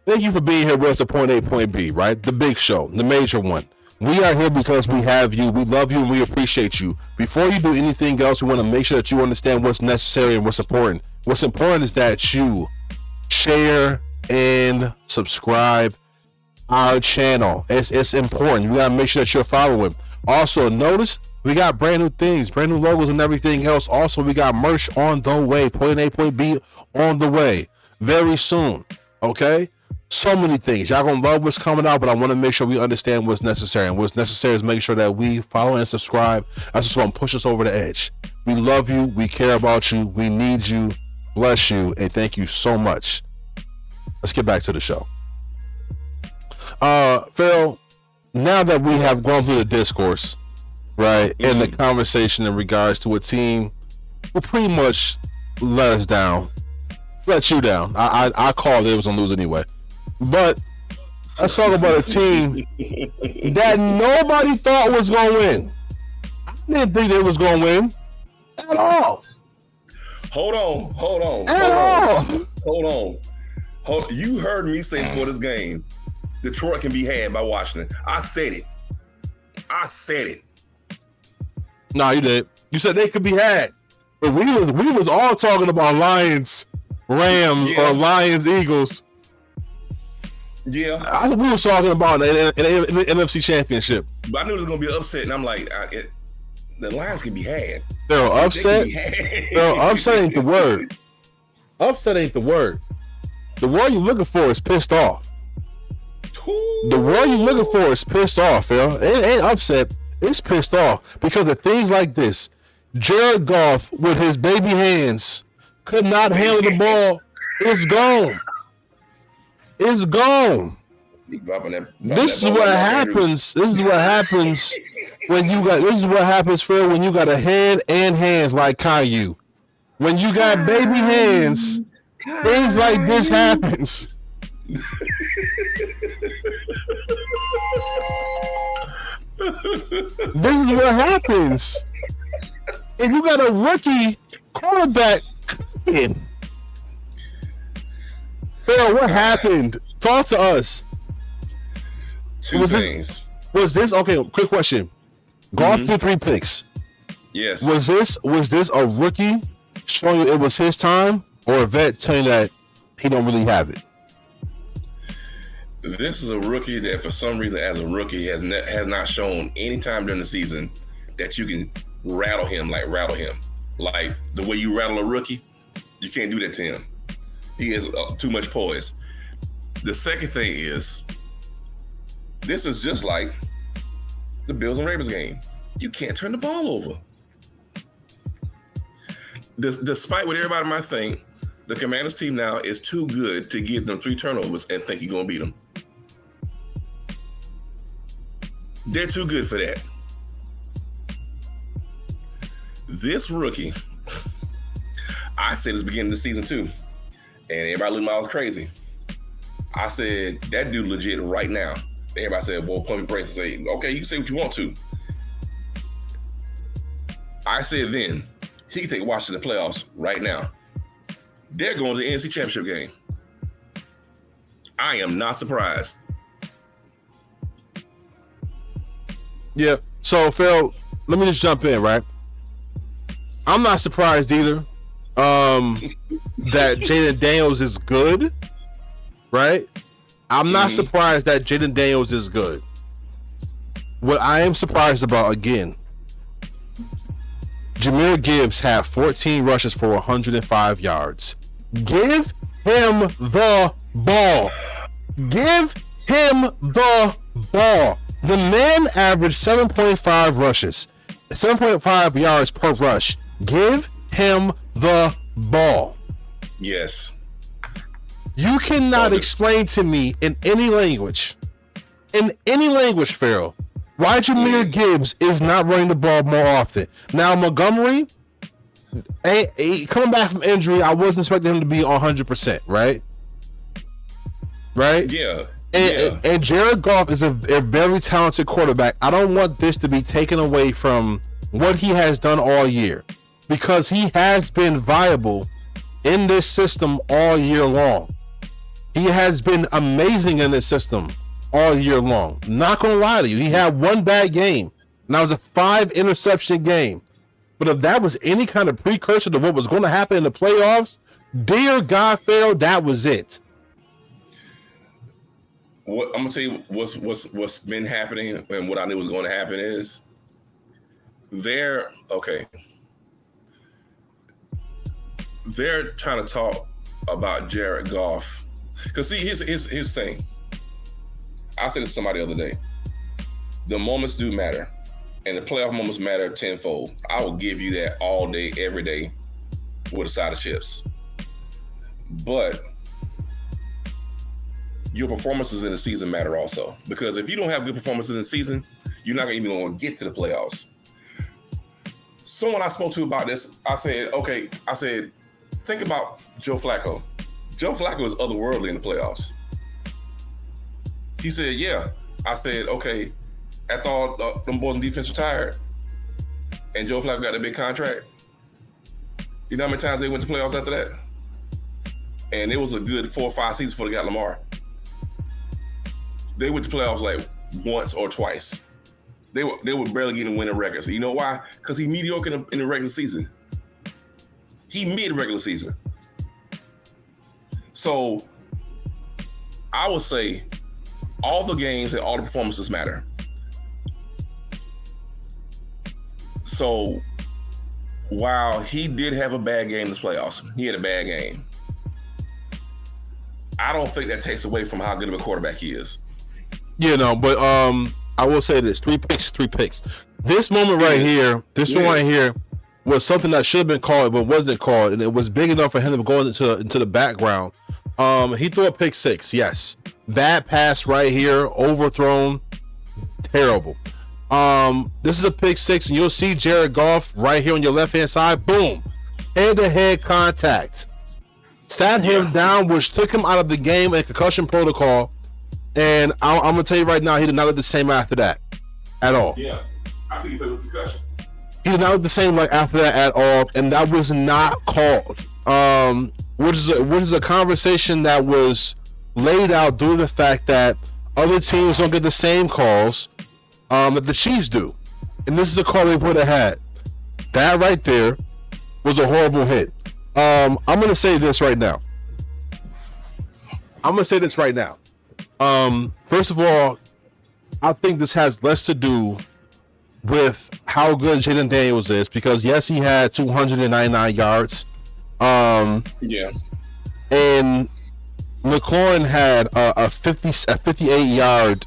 S1: Thank you for being here with us at Point A, Point B, right? The big show, the major one. We are here because we have you, we love you, and we appreciate you. Before you do anything else, we want to make sure that you understand what's necessary and what's important. What's important is that you share and subscribe our channel. It's important. We got to make sure that you're following. Also, notice we got brand new things, brand new logos and everything else. Also, we got merch on the way. Point A, Point B on the way very soon. Okay? So many things. Y'all gonna love what's coming out, but I want to make sure we understand what's necessary. And what's necessary is make sure that we follow and subscribe. That's just gonna push us over the edge. We love you. We care about you. We need you. Bless you. And thank you so much. Let's get back to the show. Phil, now that we have gone through the discourse, right, and the conversation in regards to a team who pretty much let us down, let you down. I called it was gonna lose anyway. But let's talk about a team that nobody thought was going to win. I didn't think they was going to win at all.
S2: Hold on. You heard me say before this game, Detroit can be had by Washington. I said it.
S1: No, you did. You said they could be had. But we was all talking about Lions, Rams, or Lions, Eagles.
S2: Yeah,
S1: we were talking about an NFC Championship.
S2: But I knew it was gonna be an upset, and I'm like, the Lions can be had.
S1: They're upset. Upset ain't the word. Upset ain't the word. The word you're looking for is pissed off. The word you're looking for is pissed off, Phil. It ain't upset. It's pissed off because of things like this. Jared Goff with his baby hands could not handle the ball. It's gone. It's gone. This is what happens. This is what happens when you got. This is what happens, Phil, when you got a head and hands like Caillou. When you got baby hands Things like this happens. This is what happens. If you got a rookie quarterback, Phil, what happened? Talk to us.
S2: Two things.
S1: Was this okay? Quick question. Golf through 3 picks.
S2: Yes.
S1: Was this a rookie showing you it was his time, or a vet telling you that he don't really have it?
S2: This is a rookie that, for some reason, as a rookie, has not shown any time during the season that you can rattle him. Like the way you rattle a rookie, you can't do that to him. He has too much poise. The second thing is, this is just like the Bills and Ravens game. You can't turn the ball over. Despite what everybody might think, the Commanders team now is too good to give them 3 turnovers and think you're going to beat them. They're too good for that. This rookie, I said it's beginning of the season too, and everybody looked at me, I was crazy. I said, that dude legit right now. Everybody said, well, point me brace and say, okay, you can say what you want to. I said then, he can take Washington to the playoffs right now. They're going to the NFC Championship game. I am not surprised.
S1: Yeah. So, Phil, let me just jump in, right? I'm not surprised either that Jaden Daniels is good, right? I'm not surprised that Jaden Daniels is good. What I am surprised about, again, Jahmyr Gibbs had 14 rushes for 105 yards. Give him the ball. Give him the ball. The man averaged 7.5 rushes, 7.5 yards per rush. Give him the ball.
S2: Yes.
S1: You cannot explain to me in any language, Pharaoh, why Jahmyr Gibbs is not running the ball more often. Now, Montgomery, coming back from injury, I wasn't expecting him to be 100%, right? Right?
S2: Yeah.
S1: And Jared Goff is a very talented quarterback. I don't want this to be taken away from what he has done all year, because he has been viable in this system all year long. He has been amazing in this system all year long. Not gonna lie to you, he had one bad game, and that was a 5-interception game. But if that was any kind of precursor to what was going to happen in the playoffs, dear God, Pharaoh, that was it.
S2: What I'm gonna tell you, what's been happening, and what I knew was going to happen is they're trying to talk about Jared Goff. Because see, here's thing. I said to somebody the other day, the moments do matter, and the playoff moments matter tenfold. I will give you that all day, every day, with a side of chips. But your performances in the season matter also, because if you don't have good performances in the season, you're not even going to get to the playoffs. Someone I spoke to about this, I said, think about Joe Flacco. Joe Flacco is otherworldly in the playoffs. He said, yeah. I said, okay, after all them boys in defense retired and Joe Flacco got a big contract, you know how many times they went to playoffs after that? And it was a good 4 or 5 seasons before they got Lamar. They went to playoffs like once or twice. They were barely getting winning records. You know why? Because he's mediocre in the regular season. He mid-regular season. So I would say all the games and all the performances matter. So while he did have a bad game in the playoffs, he had a bad game. I don't think that takes away from how good of a quarterback he is.
S1: Yeah, no, but I will say this: 3 picks. This moment right here, one right here, was something that should have been called, but wasn't called, and it was big enough for him to go into the background. He threw a pick 6. Yes, bad pass right here, overthrown, terrible. This is a pick 6, and you'll see Jared Goff right here on your left hand side. Boom, head-to-head contact. sat him down, which took him out of the game and concussion protocol. And I'm gonna tell you right now, he did not look the same after that at all.
S2: Yeah, I think he played with concussion.
S1: He did not look the same like after that at all, and that was not called. Which is a conversation that was laid out due to the fact that other teams don't get the same calls that the Chiefs do, and this is a call they would have had. That right there was a horrible hit. I'm gonna say this right now. First of all, I think this has less to do with how good Jaden Daniels is, because yes, he had 299 yards.
S2: Yeah.
S1: And McLaurin had a 58-yard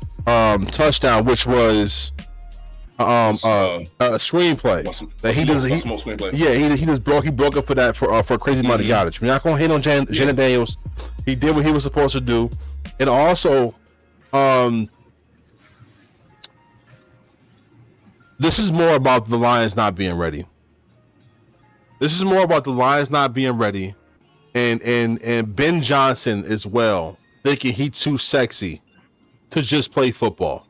S1: touchdown, which was a screenplay that he does. He just broke up for that for a crazy amount of yardage. We're not gonna hate on Jaden Daniels. He did what he was supposed to do, and also, this is more about the Lions not being ready. And Ben Johnson as well, thinking he's too sexy to just play football.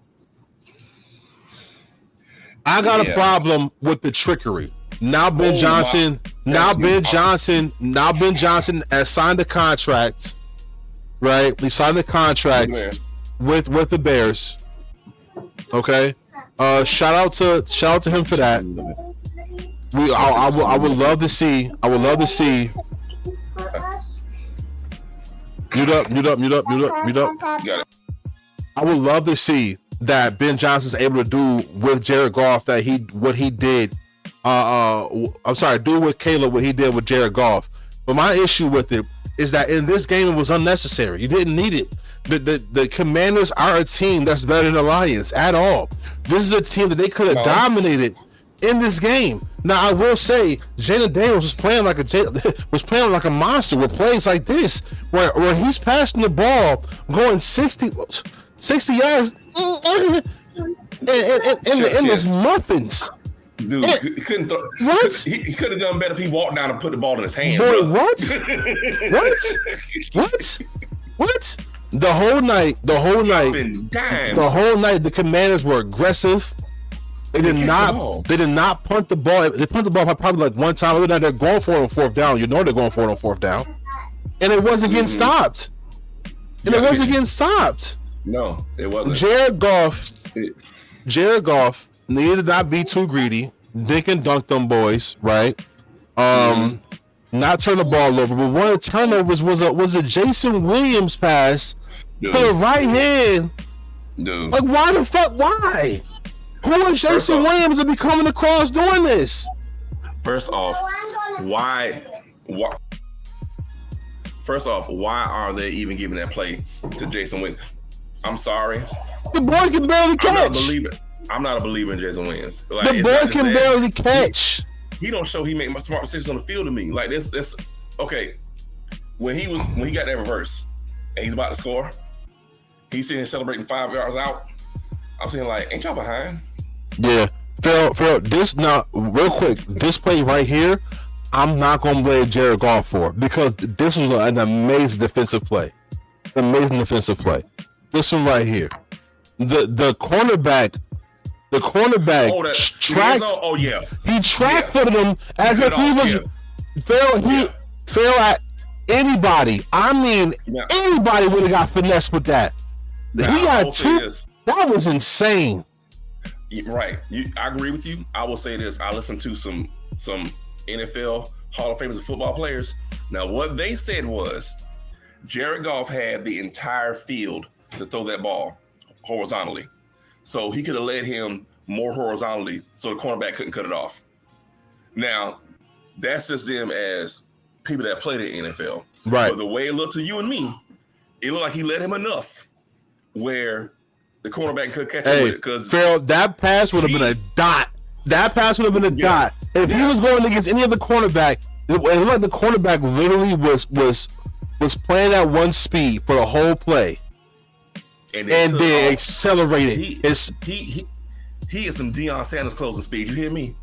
S1: I got a problem with the trickery. Now Ben Johnson has signed a contract, right? He signed a contract with the Bears. Okay. Shout out to him for that. I would love to see. Mute up.
S2: Got it.
S1: I would love to see that Ben Johnson's able to do with Jared Goff what he did. Do with Caleb what he did with Jared Goff. But my issue with it is that in this game it was unnecessary. You didn't need it. The Commanders are a team that's better than the Lions at all. This is a team that they could have dominated in this game. Now I will say Jaden Daniels was playing like a monster with plays like this, where he's passing the ball going 60 yards in his muffins.
S2: Dude, he couldn't throw.
S1: What?
S2: He could have done better if he walked down and put the ball in his hand.
S1: Boy,
S2: bro.
S1: what? The whole night, the Commanders were aggressive. They did not punt the ball. They punt the ball probably like one time. Other than that, they're going for it on fourth down. You know they're going for it on fourth down, and it wasn't getting stopped. No,
S2: it wasn't.
S1: Jared Goff needed to not be too greedy. Dink and dunk them boys, right? Not turn the ball over. But one of the turnovers was a Jason Williams pass for the right hand.
S2: Dude.
S1: Like, why the fuck? Why? Who is Jason Williams to be coming across doing this?
S2: First off, why? First off, why are they even giving that play to Jason Williams? I'm sorry.
S1: The boy can barely catch.
S2: I'm not a believer in Jason Williams. Like,
S1: the boy can barely catch.
S2: He don't show he make smart decisions on the field to me. Like this. Okay, when he got that reverse and he's about to score, he's sitting celebrating 5 yards out. I'm saying, like, ain't y'all behind? Yeah, Phil. This now, real quick. This play right here, I'm not gonna blame Jared Goff for, because this was an amazing defensive play. This one right here, the cornerback tracked. He track footed him as if he was Phil at anybody. I mean, anybody would have got finessed with that. He got two. That was insane. Right. I agree with you. I will say this. I listened to some NFL Hall of Famers and football players. Now, what they said was Jared Goff had the entire field to throw that ball horizontally. So he could have led him more horizontally so the cornerback couldn't cut it off. Now, that's just them as people that played in the NFL. Right. But the way it looked to you and me, it looked like he led him enough where the cornerback could catch him with it. Because Phil, that pass would have been a dot. Dot. If he was going against any other cornerback, it looked like the cornerback literally was playing at one speed for the whole play. And then accelerated. He is some Deion Sanders closing speed. You hear me?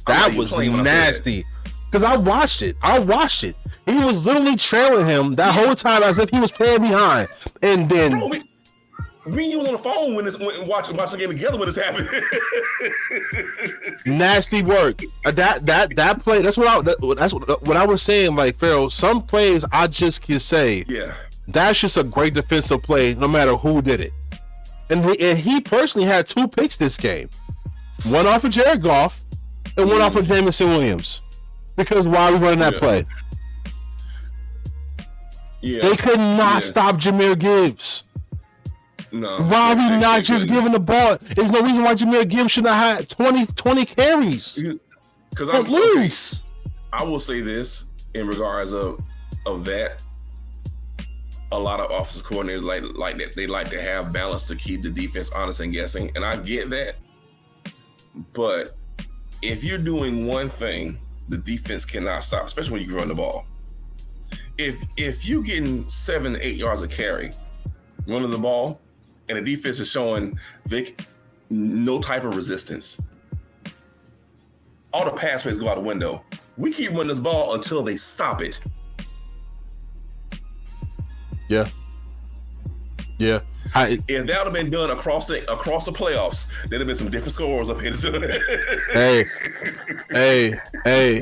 S2: That was nasty.
S1: Because I watched it. He was literally trailing him that whole time as if he was playing behind. And then
S2: Bro, me and you was on the phone when watching the game together when this happened.
S1: nasty work. That play. That's what I was saying. Like Pharaoh, some plays I just can say,
S2: yeah,
S1: that's just a great defensive play, no matter who did it. And he personally had 2 picks this game. One off of Jared Goff, and one off of Jameson Williams. Because why are we running that play?
S2: Yeah,
S1: they could not stop Jahmyr Gibbs.
S2: No.
S1: Why are we not just giving the ball? There's no reason why Jahmyr Gibbs should have had 20 carries.
S2: Because
S1: at least.
S2: I will say this in regards of that. A lot of offensive coordinators like that. They like to have balance to keep the defense honest and guessing, and I get that. But if you're doing one thing, the defense cannot stop, especially when you run the ball. If you're getting 7 to 8 yards of carry, running the ball, and the defense is showing Vic no type of resistance, all the pass plays go out the window. We keep running this ball until they stop it.
S1: Yeah.
S2: If that would have been done across the playoffs, there'd have been some different scores up here.
S1: Hey.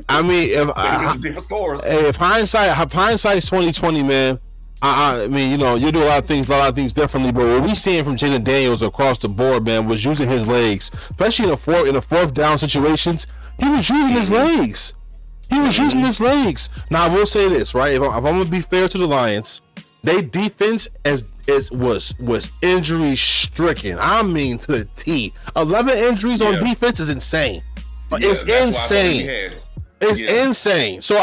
S1: I mean,
S2: different scores.
S1: Hey, if hindsight's 2020, man. I mean, you know, you do a lot of things differently, but what we seeing from Jaden Daniels across the board, man, was using his legs, especially in the fourth down situations. He was using his legs. Now, I will say this, right? If I'm gonna be fair to the Lions, they defense was injury stricken. I mean, to the T. 11 injuries on defense is insane. It's insane. It's insane. So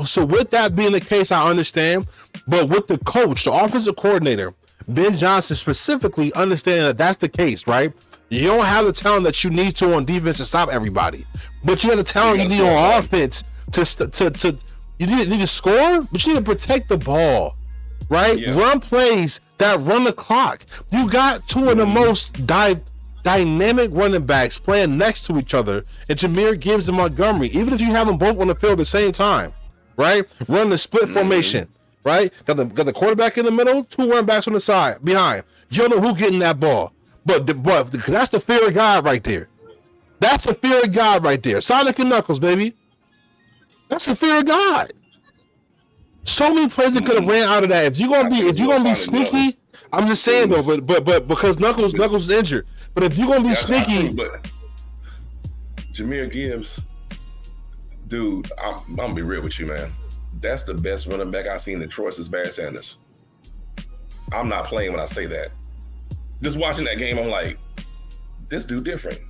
S1: so with that being the case, I understand. But with the coach, the offensive coordinator, Ben Johnson specifically, understanding that that's the case, right? You don't have the talent that you need to on defense to stop everybody, but you have the talent you need on offense to you need to score, but you need to protect the ball, right? Yeah. Run plays that run the clock. You got 2 of the most dynamic running backs playing next to each other, and Jahmyr Gibbs and Montgomery. Even if you have them both on the field at the same time, right? Run the split formation, right? Got the quarterback in the middle, 2 running backs on the side behind. You don't know who getting that ball, but that's the fear of God right there. That's the fear of God right there. Sonic and Knuckles, baby. That's the fear of God. So many plays that could have ran out of that. If you're gonna be sneaky, I'm just saying though, but because Knuckles is injured. But if you're gonna be sneaky,
S2: but Jahmyr Gibbs, dude, I'm gonna be real with you, man. That's the best running back I've seen in Detroit since Barry Sanders. I'm not playing when I say that. Just watching that game, I'm like, this dude different.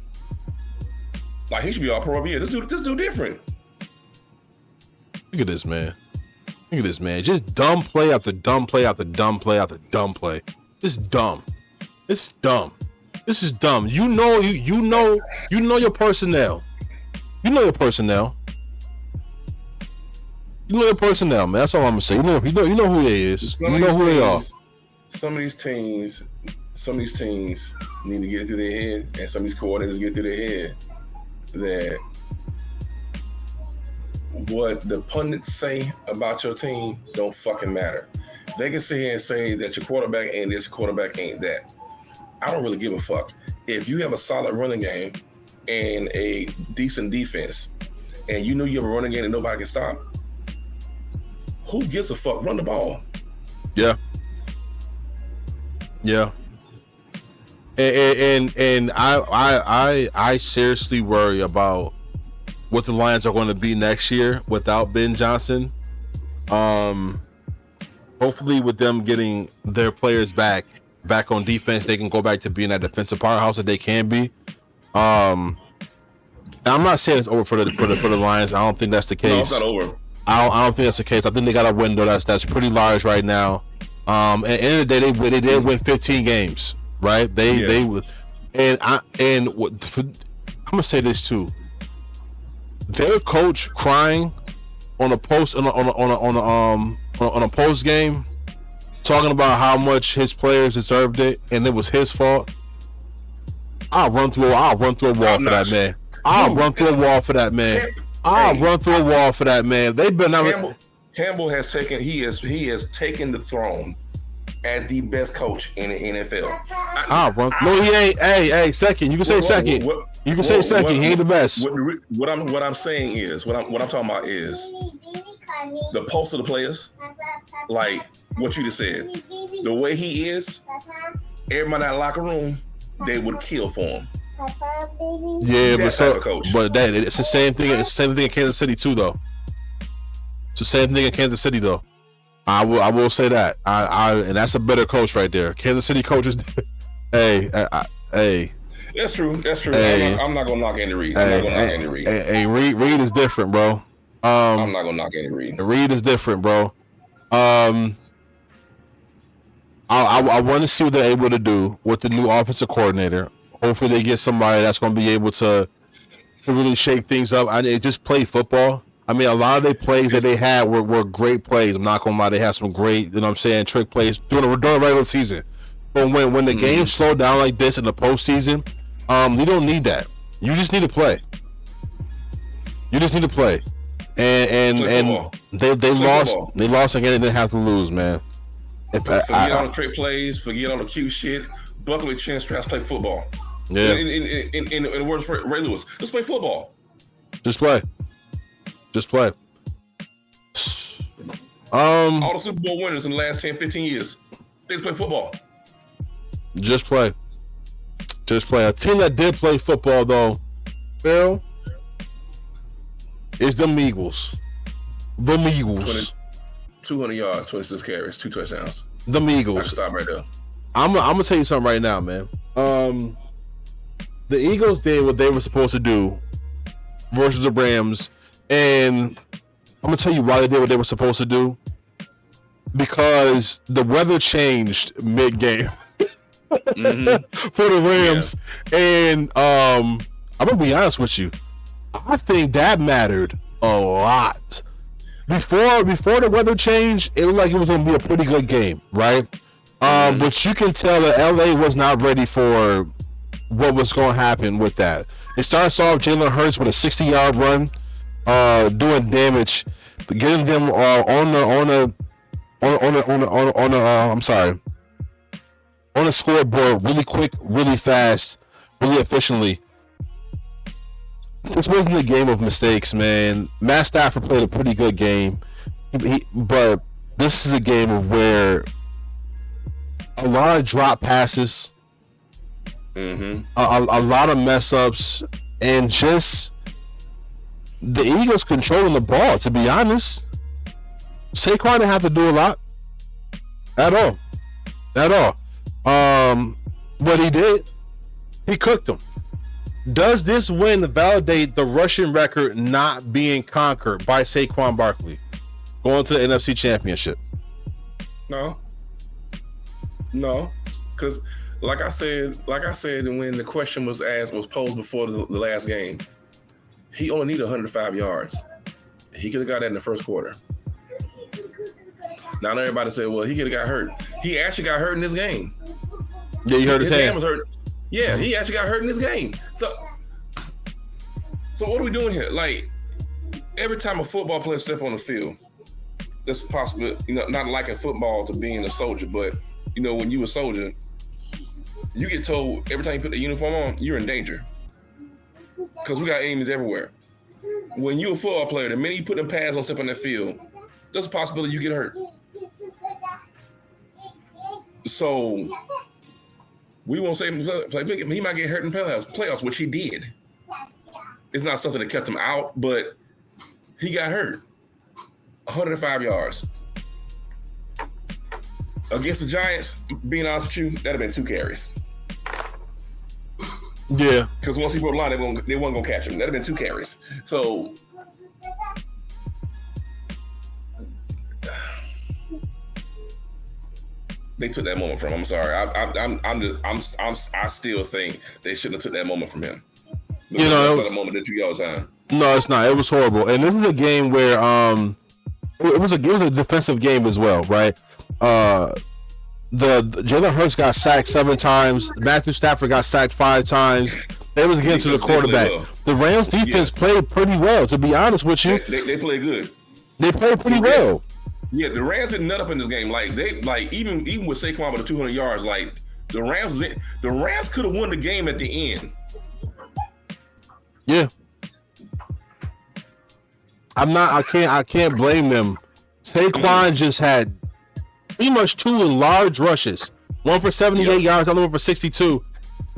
S2: Like, he should be all pro of the year. This dude different.
S1: Look at this, man. Just dumb play after dumb play after dumb play after dumb play. This is dumb. This is dumb. You know your personnel. You know your personnel, man. That's all I'm gonna say. You know who they is. You know who they are.
S2: Some of these teams need to get through their head, and some of these coordinators get through their head that what the pundits say about your team don't fucking matter. They can sit here and say that your quarterback ain't this, quarterback ain't that. I don't really give a fuck. If you have a solid running game and a decent defense, and you know you have a running game and nobody can stop, who gives a fuck? Run the ball.
S1: Yeah. And I seriously worry about what the Lions are going to be next year without Ben Johnson. Hopefully with them getting their players back on defense, they can go back to being that defensive powerhouse that they can be. I'm not saying it's over for the Lions. I don't think that's the case.
S2: No, it's not over.
S1: I don't think that's the case. I think they got a window that's pretty large right now. At the end of the day, they did win 15 games, right? I'm gonna say this too. Their coach crying on a post on a post game, talking about how much his players deserved it and it was his fault. I'll run through a wall for that man. I'll run through a wall for that man. I'll run through a wall for that, man. They've been
S2: Campbell has taken the throne as the best coach in the NFL.
S1: No, he ain't. Hey, second. You can say second. You can say second. He ain't the best.
S2: What I'm saying is what I'm talking about is the pulse of the players, like what you just said. The way he is, everybody in that locker room, they would kill for him.
S1: Yeah, it's the same thing. It's the same thing in Kansas City too, though. It's the same thing in Kansas City, though. I will say that. And that's a better coach right there. Kansas City coaches. Hey.
S2: That's true.
S1: Hey,
S2: I'm not gonna knock Andy Reid. Hey,
S1: Reid is different, bro.
S2: I'm not gonna knock Andy Reid.
S1: Reid is different, bro. I want to see what they're able to do with the new offensive coordinator. Hopefully, they get somebody that's going to be able to really shake things up. They just play football. I mean, a lot of the plays that they had were great plays. I'm not going to lie, they had some great, you know what I'm saying, trick plays during the regular season. But when the game slowed down like this in the postseason, you don't need that. You just need to play. And they lost.
S2: Football.
S1: They lost again. They didn't have to lose, man.
S2: Forget all the trick plays. Forget all the cute shit. Buckle your chin straps. Play football.
S1: Yeah.
S2: In the words of Ray Lewis, let's play football.
S1: Just play.
S2: All the Super Bowl winners in the last 10, 15 years, they just play football.
S1: Just play. A team that did play football, though, Phil, is the Eagles.
S2: 200 yards, 26 carries, 2 touchdowns.
S1: The Eagles.
S2: I can stop right there.
S1: I'm gonna tell you something right now, man. The Eagles did what they were supposed to do versus the Rams, and I'm gonna tell you why they did what they were supposed to do. Because the weather changed mid-game for the Rams, and I'm gonna be honest with you. I think that mattered a lot. Before the weather changed, it looked like it was gonna be a pretty good game, right? But you can tell that LA was not ready for what was going to happen with that. It starts off Jalen Hurts with a 60-yard run, doing damage, getting them on the scoreboard really quick, really fast, really efficiently. This wasn't a game of mistakes, man. Matt Stafford played a pretty good game, but this is a game of where a lot of drop passes, a lot of mess ups, and just the Eagles controlling the ball. To be honest, Saquon didn't have to do a lot at all. What he did, he cooked them. Does this win validate the rushing record not being conquered by Saquon Barkley going to the NFC Championship?
S2: No, because like I said, when the question was posed before the last game, he only needed 105 yards. He could have got that in the first quarter. Now everybody said, well, he could have got hurt. He actually got hurt in this game.
S1: Yeah, you heard his hand
S2: was hurt. Yeah, he actually got hurt in this game. So what are we doing here? Like, every time a football player step on the field, that's possible, not liking football to being a soldier, but, when you a soldier, you get told every time you put the uniform on, you're in danger. Because we got enemies everywhere. When you're a football player, the minute you put them pads on step on that field, there's a possibility you get hurt. So we won't say he might get hurt in playoffs, which he did. It's not something that kept him out, but he got hurt. 105 yards. Against the Giants, being honest with you, that'd have been 2 carries.
S1: Yeah.
S2: Because once he broke the line, they weren't going to catch him. That'd have been 2 carries. So they took that moment from him. I'm sorry. I still think they shouldn't have took that moment from him. It was a moment that you all the time.
S1: No, it's not. It was horrible. And this is a game where it was a defensive game as well, right? The Jalen Hurts got sacked 7 times. Matthew Stafford got sacked 5 times. It was against the quarterback. Well. The Rams defense played pretty well, to be honest with you.
S2: They played good.
S1: They played pretty well.
S2: Yeah, the Rams didn't nut up in this game. Like even with Saquon with the 200 yards, like the Rams could have won the game at the end.
S1: Yeah. I can't blame them. Saquon just had pretty much 2 large rushes. One for 78 yards, the other one for 62.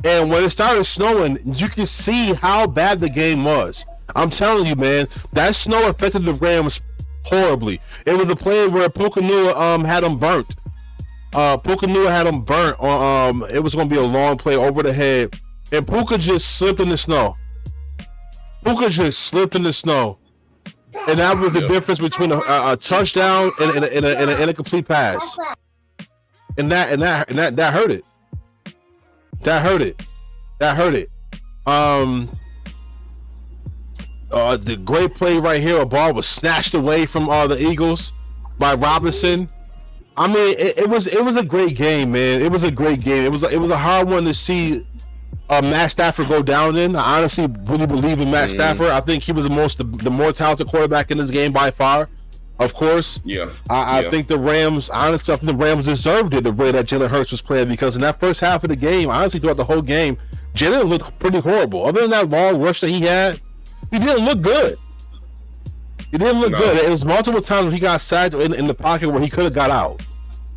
S1: And when it started snowing, you can see how bad the game was. I'm telling you, man, that snow affected the Rams horribly. It was a play where Pukanua had them burnt. Pukanua had them burnt. It was going to be a long play over the head. And Puka just slipped in the snow. And that was the difference between a touchdown and a complete pass. And that hurt it. That hurt it. The great play right here, a ball was snatched away from the Eagles by Robinson. I mean, it was a great game, man. It was a great game. It was a hard one to see Matt Stafford go down in. I honestly really believe in Matt Stafford. I think he was the more talented quarterback in this game by far. Of course. Yeah. I think the Rams, honestly, I think the Rams deserved it the way that Jalen Hurts was playing, because in that first half of the game, honestly, throughout the whole game, Jalen looked pretty horrible. Other than that long rush that he had, he didn't look good. It was multiple times when he got sacked in the pocket where he could have got out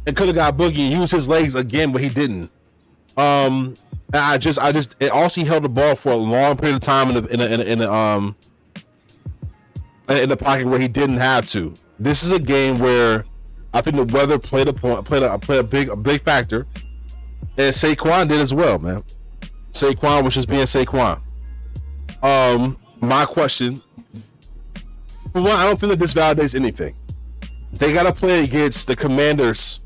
S1: and could have got Boogie and used his legs again, but he didn't. It also he held the ball for a long period of time in the pocket where he didn't have to. This is a game where I think the weather played a big factor, and Saquon did as well, man. Saquon was just being Saquon. My question, for one, I don't think that this validates anything. They got to play against the Commanders.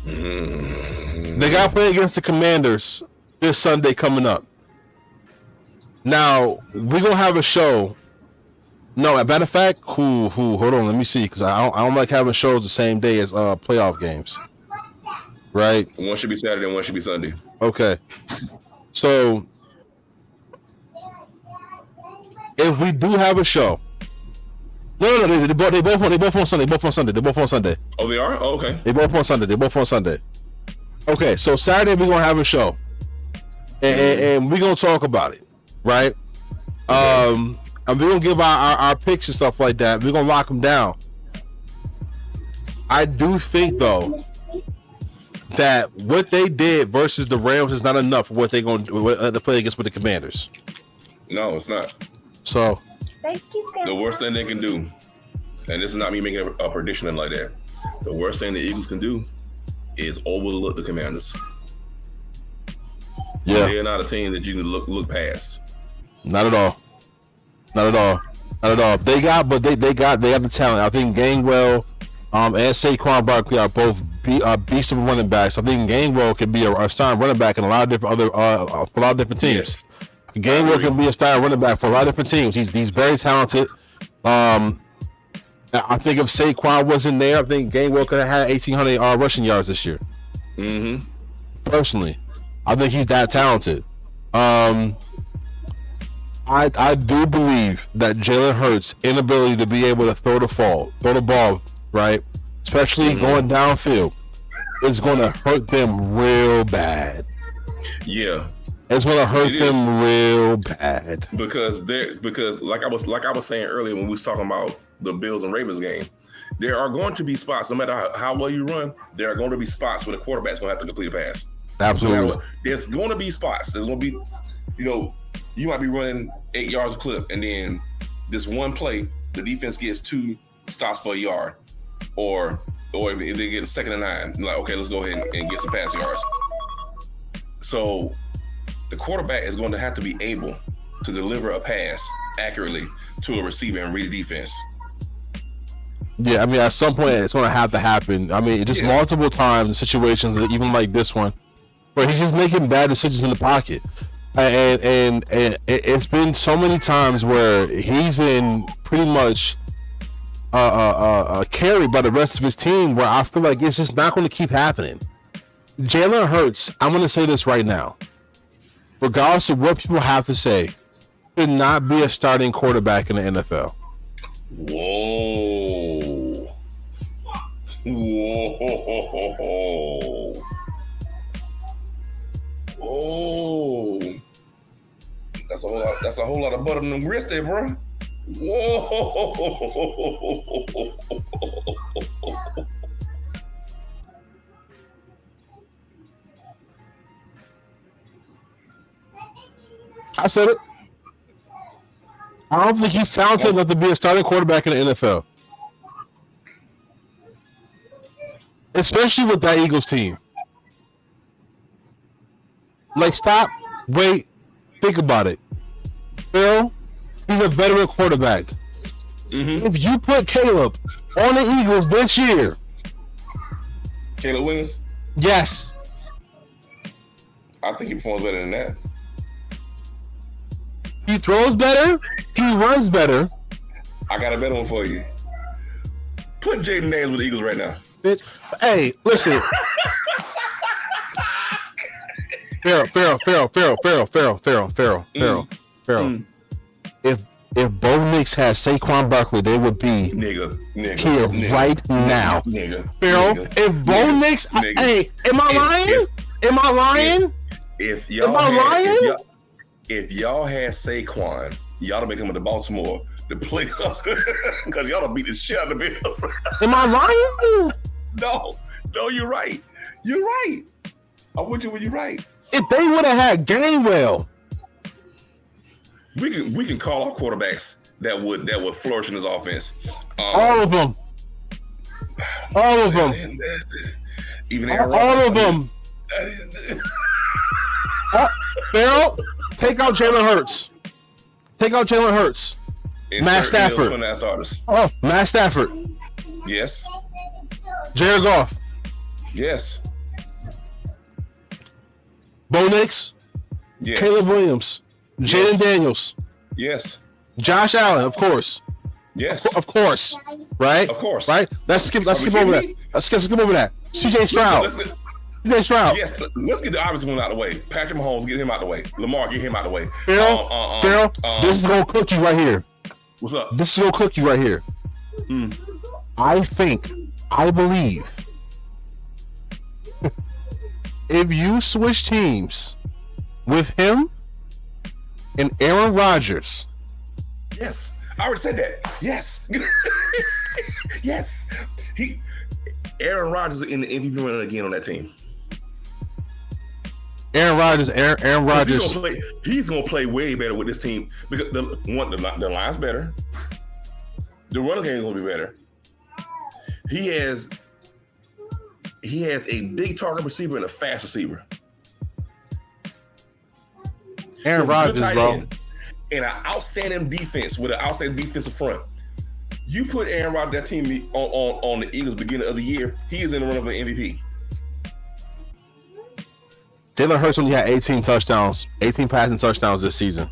S1: They got to play against the Commanders this Sunday coming up. Now, we're going to have a show. No, as a matter of fact, hold on, let me see, because I don't like having shows the same day as playoff games. Right?
S2: One should be Saturday and one should be Sunday.
S1: Okay. So, if we do have a show, no, they both on Sunday.
S2: Oh, they are? Oh, okay.
S1: They both on Sunday. Okay, so Saturday we're gonna have a show, and we're gonna talk about it, right? And we're gonna give our picks and stuff like that. We're gonna lock them down. I do think though that what they did versus the Rams is not enough for what they're gonna do to play against with the Commanders.
S2: No, it's not.
S1: So
S2: the worst thing they can do, and this is not me making a prediction like that, the worst thing the Eagles can do is overlook the Commanders.
S1: Yeah,
S2: they're not a team that you can look past.
S1: Not at all. They got the talent. I think Gainwell and Saquon Barkley are both beasts of running backs. I think Gainwell can be a starting running back in a lot of different teams. Yes. Gainwell can be a starting running back for a lot of different teams. He's very talented. I think if Saquon wasn't there, I think Gainwell could have had 1,800 rushing yards this year. Personally, I think he's that talented. I do believe that Jalen Hurts' inability to be able to throw the ball, right, especially going downfield, is going to hurt them real bad.
S2: Yeah,
S1: it's going to hurt them real bad
S2: because like I was saying earlier when we was talking about the Bills and Ravens game, there are going to be spots. No matter how well you run, there are going to be spots where the quarterback's going to have to complete a pass.
S1: Absolutely,
S2: there's going to be spots. There's going to be, you might be running 8 yards a clip, and then this one play, the defense gets 2 stops for a yard, or if they get a 2nd and 9, like, okay, let's go ahead and get some pass yards. So the quarterback is going to have to be able to deliver a pass accurately to a receiver and read the defense.
S1: Yeah, I mean, at some point it's going to have to happen. I mean, just multiple times in situations, even like this one, where he's just making bad decisions in the pocket. And it's been so many times where he's been pretty much carried by the rest of his team, where I feel like it's just not going to keep happening. Jalen Hurts, I'm going to say this right now. regardless of what people have to say, should not be a starting quarterback in the NFL.
S2: Whoa. Whoa. Oh. That's a whole lot of butter in them grits there, bro. Whoa.
S1: I said it. I don't think he's talented enough to be a starting quarterback in the NFL. Especially with that Eagles team. Like, stop, wait, think about it. Phil, he's a veteran quarterback. Mm-hmm. If you put Caleb on the Eagles this year.
S2: Caleb Williams?
S1: Yes.
S2: I think he performs better than that.
S1: He throws better. He runs better.
S2: I got a better one for you. Put Jaden Daniels with the Eagles right now.
S1: Bitch. Hey, listen. Farrell. If Bo Nix has Saquon Barkley, they would be here right now. Farrell, if Bo Nix, hey, am I lying? Am I lying?
S2: If y'all had Saquon, y'all to make him to Baltimore to play us because y'all to beat the shit out of the Bills.
S1: Am I lying?
S2: No, you're right. You're right. I'm with you when you're right.
S1: If they would have had Gainwell,
S2: we can call our quarterbacks that would flourish in this offense.
S1: All of them.
S2: Even Aaron
S1: all of them. Farrell, take out Jalen Hurts. Matt Stafford. Oh, Matt Stafford.
S2: Yes.
S1: Jared Goff.
S2: Yes.
S1: Bo Nix.
S2: Yes.
S1: Caleb Williams. Jaden Daniels.
S2: Yes.
S1: Josh Allen, of course.
S2: Yes.
S1: Of course. Right?
S2: Of course.
S1: Right? Let's skip over that. Let's skip over that. CJ Stroud.
S2: Yes, let's get the obvious one out of the way. Patrick Mahomes, get him out of the way. Lamar, get him out of the way.
S1: Farrell, this is gonna cook you right here.
S2: What's up?
S1: This is gonna cook you right here. I believe if you switch teams with him and Aaron Rodgers.
S2: Yes, I already said that. Yes. Yes. Aaron Rodgers in the MVP running again on that team.
S1: Aaron Rodgers.
S2: He's gonna play way better with this team because the line's better. The running game is gonna be better. He has a big target receiver and a fast receiver.
S1: Aaron Rodgers, bro.
S2: And an outstanding defense with an outstanding defensive front. You put Aaron Rodgers, that team on the Eagles beginning of the year, he is in the run of an MVP.
S1: Jalen Hurts only had 18 passing touchdowns this season.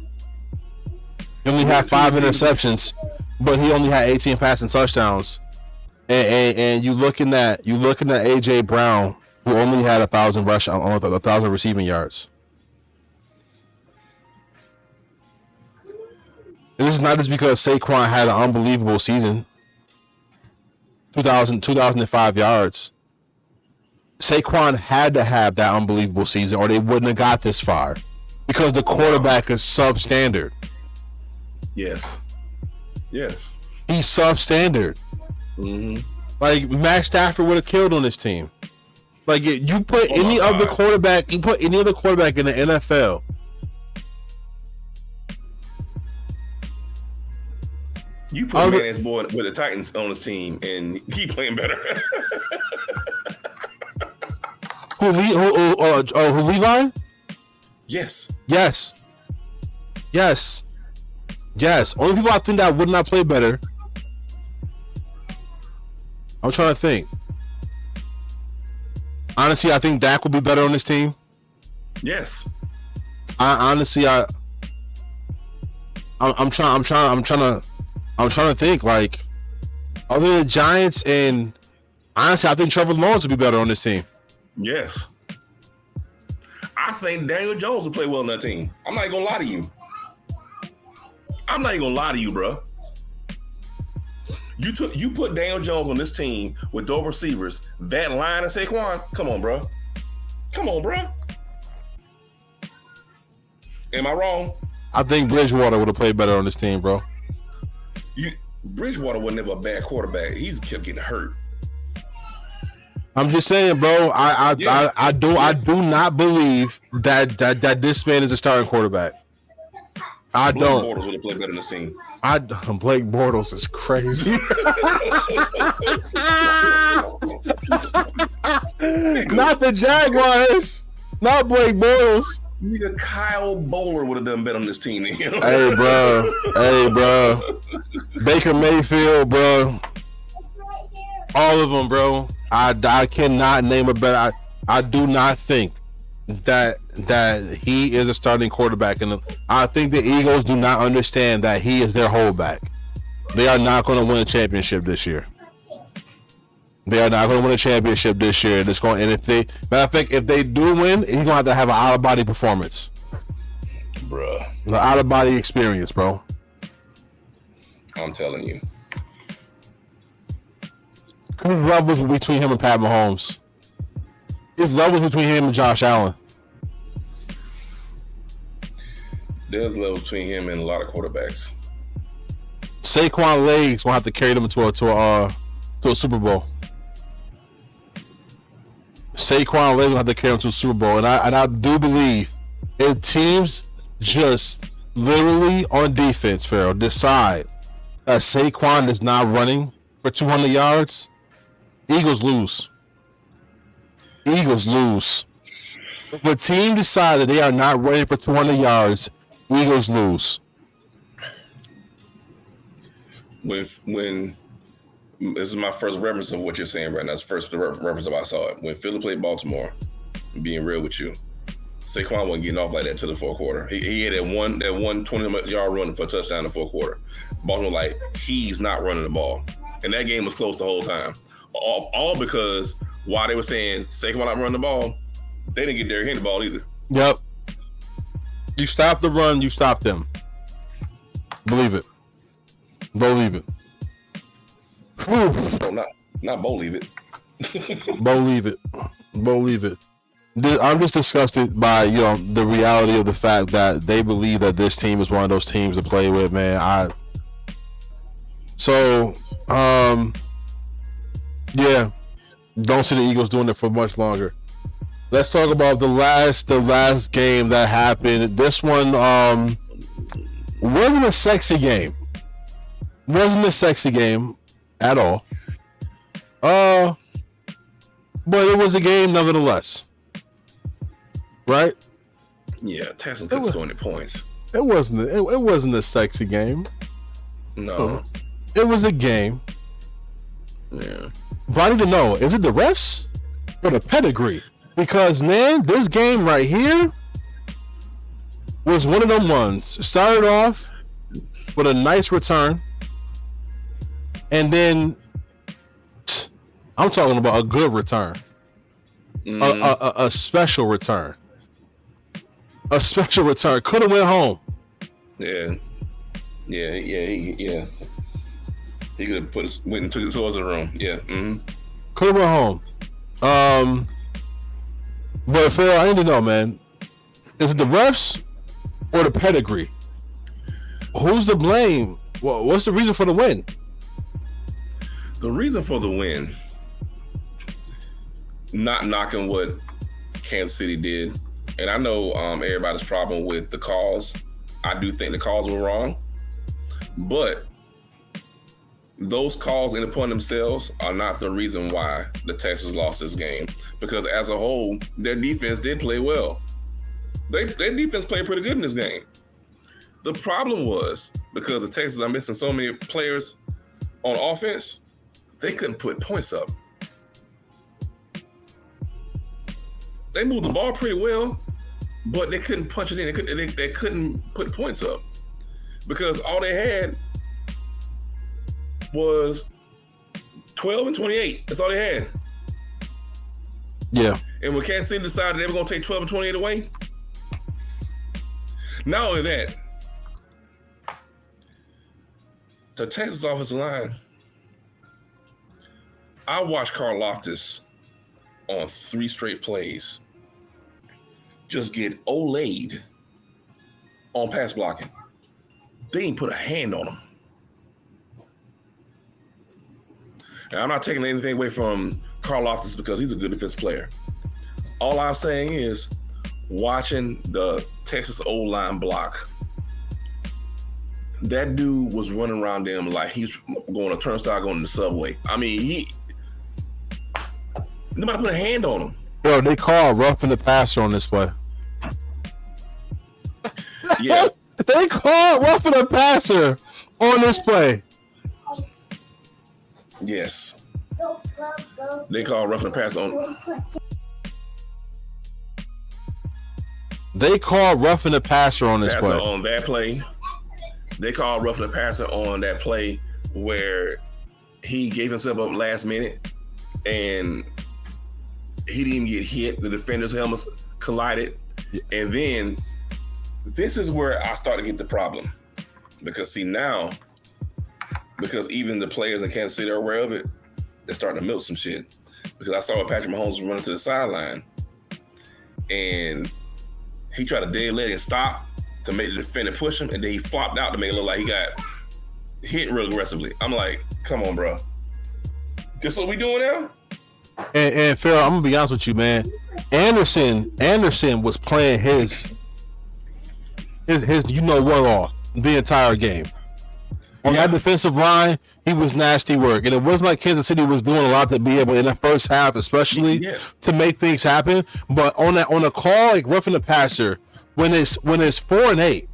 S1: He only had 5 interceptions, but he only had 18 passing touchdowns. And you looking at AJ Brown, who only had 1,000 receiving yards. And this is not just because Saquon had an unbelievable season. 2005 yards. Saquon had to have that unbelievable season or they wouldn't have got this far because the quarterback is substandard.
S2: Yes.
S1: He's substandard.
S2: Mm-hmm.
S1: Like Matt Stafford would have killed on this team. Like you put any other quarterback in the NFL.
S2: You put Man's boy with the Titans on his team and he playing better.
S1: Who Levi?
S2: Yes. Only people I think that would not play better.
S1: I'm trying to think. Honestly, I think Dak would be better on this team.
S2: Yes.
S1: I'm trying to think, like, other than the Giants, and honestly, I think Trevor Lawrence would be better on this team.
S2: Yes. I think Daniel Jones will play well on that team. I'm not even gonna lie to you, bro. You put Daniel Jones on this team with dope receivers, that line of Saquon. Come on, bro. Am I wrong?
S1: I think Bridgewater would have played better on this team, bro.
S2: Bridgewater was never a bad quarterback. He's kept getting hurt.
S1: I'm just saying, bro. I do not believe that this man is a starting quarterback. I
S2: Blake
S1: don't.
S2: Bortles would have played better than this team.
S1: Blake Bortles is crazy. Not the Jaguars. Not Blake Bortles.
S2: Nigga, Kyle Bowler would have done better on this team than him.
S1: Hey, bro. Baker Mayfield, bro. All of them, bro. I cannot name a better. I do not think that he is a starting quarterback, and I think the Eagles do not understand that he is their holdback. They are not going to win a championship this year. And it's going. And if they do win, he's going to have an out of body performance,
S2: Bruh.
S1: the out of body experience, bro.
S2: I'm telling you.
S1: His levels between him and Pat Mahomes. His levels between him and Josh Allen.
S2: There's levels between him and a lot of quarterbacks.
S1: Saquon legs will have to carry them to a Super Bowl. Saquon legs will have to carry them to a Super Bowl, and I do believe if teams just literally on defense, Pharaoh, decide that Saquon is not running for 200 yards, Eagles lose. If a team decides that they are not running for 200 yards, Eagles lose.
S2: When this is my first reference of what you're saying right now. It's the first reference of I saw it. When Philly played Baltimore, being real with you, Saquon wasn't getting off like that until the fourth quarter. He had that one 20-yard run for a touchdown in the fourth quarter. Baltimore he's not running the ball. And that game was close the whole time. All because while they were saying Saquon not running the ball, they didn't get Derrick Henry the ball either.
S1: Yep. You stop the run, you stop them. Believe it.
S2: No, not believe it.
S1: Believe it. I'm just disgusted by the reality of the fact that they believe that this team is one of those teams to play with, man. Yeah, don't see the Eagles doing it for much longer. Let's talk about the last game that happened. This one wasn't a sexy game. At all. But it was a game nevertheless. Right?
S2: Yeah, Texas couldn't score any points.
S1: It wasn't a sexy game.
S2: No.
S1: It was a game.
S2: Yeah.
S1: But I need to know, is it the refs or the pedigree? Because, man, this game right here was one of them ones. It started off with a nice return. And then I'm talking about a good return. A special return. A special return. Could have went home.
S2: Yeah. He could have went and took it towards the room. Yeah. Mm-hmm.
S1: Could have went home. But Phil, I need to know, man. Is it the refs or the pedigree? Who's to blame? What's the reason for the win?
S2: The reason for the win, not knocking what Kansas City did, and I know everybody's problem with the calls. I do think the calls were wrong, but those calls in upon themselves are not the reason why the Texans lost this game. Because as a whole, their defense did play well. Their defense played pretty good in this game. The problem was because the Texans are missing so many players on offense, they couldn't put points up. They moved the ball pretty well, but they couldn't punch it in. They couldn't put points up because all they had was 12 and 28. That's all they had.
S1: Yeah.
S2: And when Kansas City decided they were going to take 12 and 28 away, Not only that, the Texas offensive line, I watched Carl Loftus on 3 straight plays just get olayed on pass blocking. They didn't put a hand on him. And I'm not taking anything away from Carl Loftus because he's a good defensive player. All I'm saying is watching the Texas O-line block, that dude was running around them like he's going a turnstile going to the subway. I mean, nobody put a hand on him.
S1: Bro, they call roughing the passer on this play.
S2: Yeah.
S1: They call roughing the passer on this play.
S2: Yes. They call roughing the passer on.
S1: They call roughing the passer on this play.
S2: On that play. They called roughing the passer on that play where he gave himself up last minute and he didn't even get hit. The defender's helmets collided. And then this is where I start to get the problem. Because see now, because even the players in Kansas City are aware of it, they're starting to milk some shit. Because I saw Patrick Mahomes was running to the sideline and he tried to dead leg and stop to make the defender push him, and then he flopped out to make it look like he got hit real aggressively. I'm like, come on, bro. This what we doing now?
S1: And Phil, I'm gonna be honest with you, man. Anderson was playing his you know what off the entire game. On that defensive line, he was nasty work, and it wasn't like Kansas City was doing a lot to be able in the first half, especially to make things happen. But on a call like roughing the passer, when it's 4-8,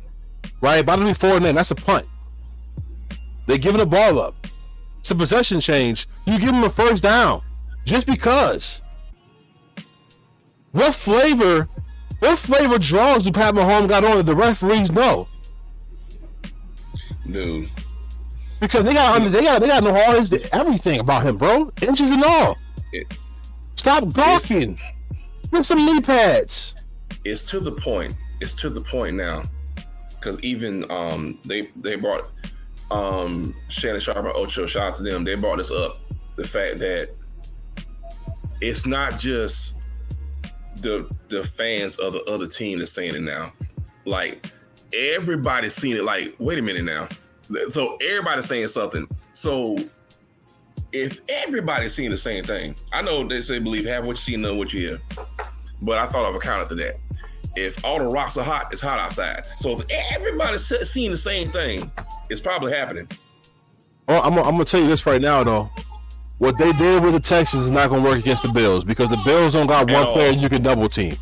S1: right, about to be 4-8, that's a punt. They're giving the ball up. It's a possession change. You give them a first down just because. What flavor draws do Pat Mahomes got on that the referees know?
S2: Dude.
S1: Because they got to know all everything about him, bro. Inches and all. Stop gawking. Get some knee pads.
S2: It's to the point. It's to the point now. Because even they brought Shannon Sharp and Ocho, shout out to them. They brought this up. The fact that it's not just the fans of the other team that's saying it now. Like everybody's seen it. Like, wait a minute now. So everybody's saying something. So if everybody's seeing the same thing, I know they say believe half what you see, none what you hear. But I thought of a counter to that. If all the rocks are hot, it's hot outside. So if everybody's seeing the same thing, it's probably happening.
S1: Oh, I'm gonna tell you this right now, though. What they did with the Texans is not gonna work against the Bills because the Bills don't got one player you can double team.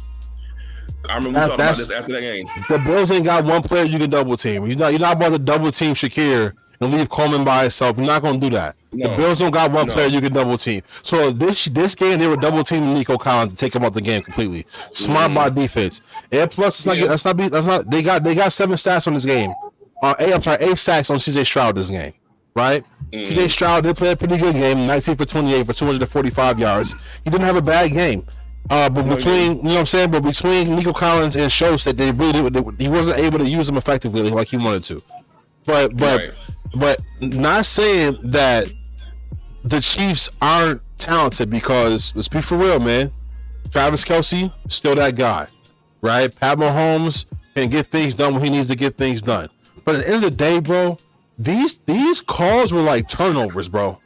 S2: I remember we talked about this after that game.
S1: The Bills ain't got one player you can double team. You're not about to double team Shakir and leave Coleman by himself. You're not gonna do that. No. The Bills don't got one player you can double team. So this game they were double teaming Nico Collins to take him out the game completely. Smart by defense. And plus they got 7 stats on this game. 8 sacks on CJ Stroud this game. Right? CJ Stroud did play a pretty good game, 19 for 28 for 245 yards. He didn't have a bad game. But between between Nico Collins and Schultz, that they really he wasn't able to use them effectively like he wanted to. But not saying that the Chiefs aren't talented, because let's be for real, man. Travis Kelce, still that guy, right? Pat Mahomes can get things done when he needs to get things done. But at the end of the day, bro, these calls were like turnovers, bro.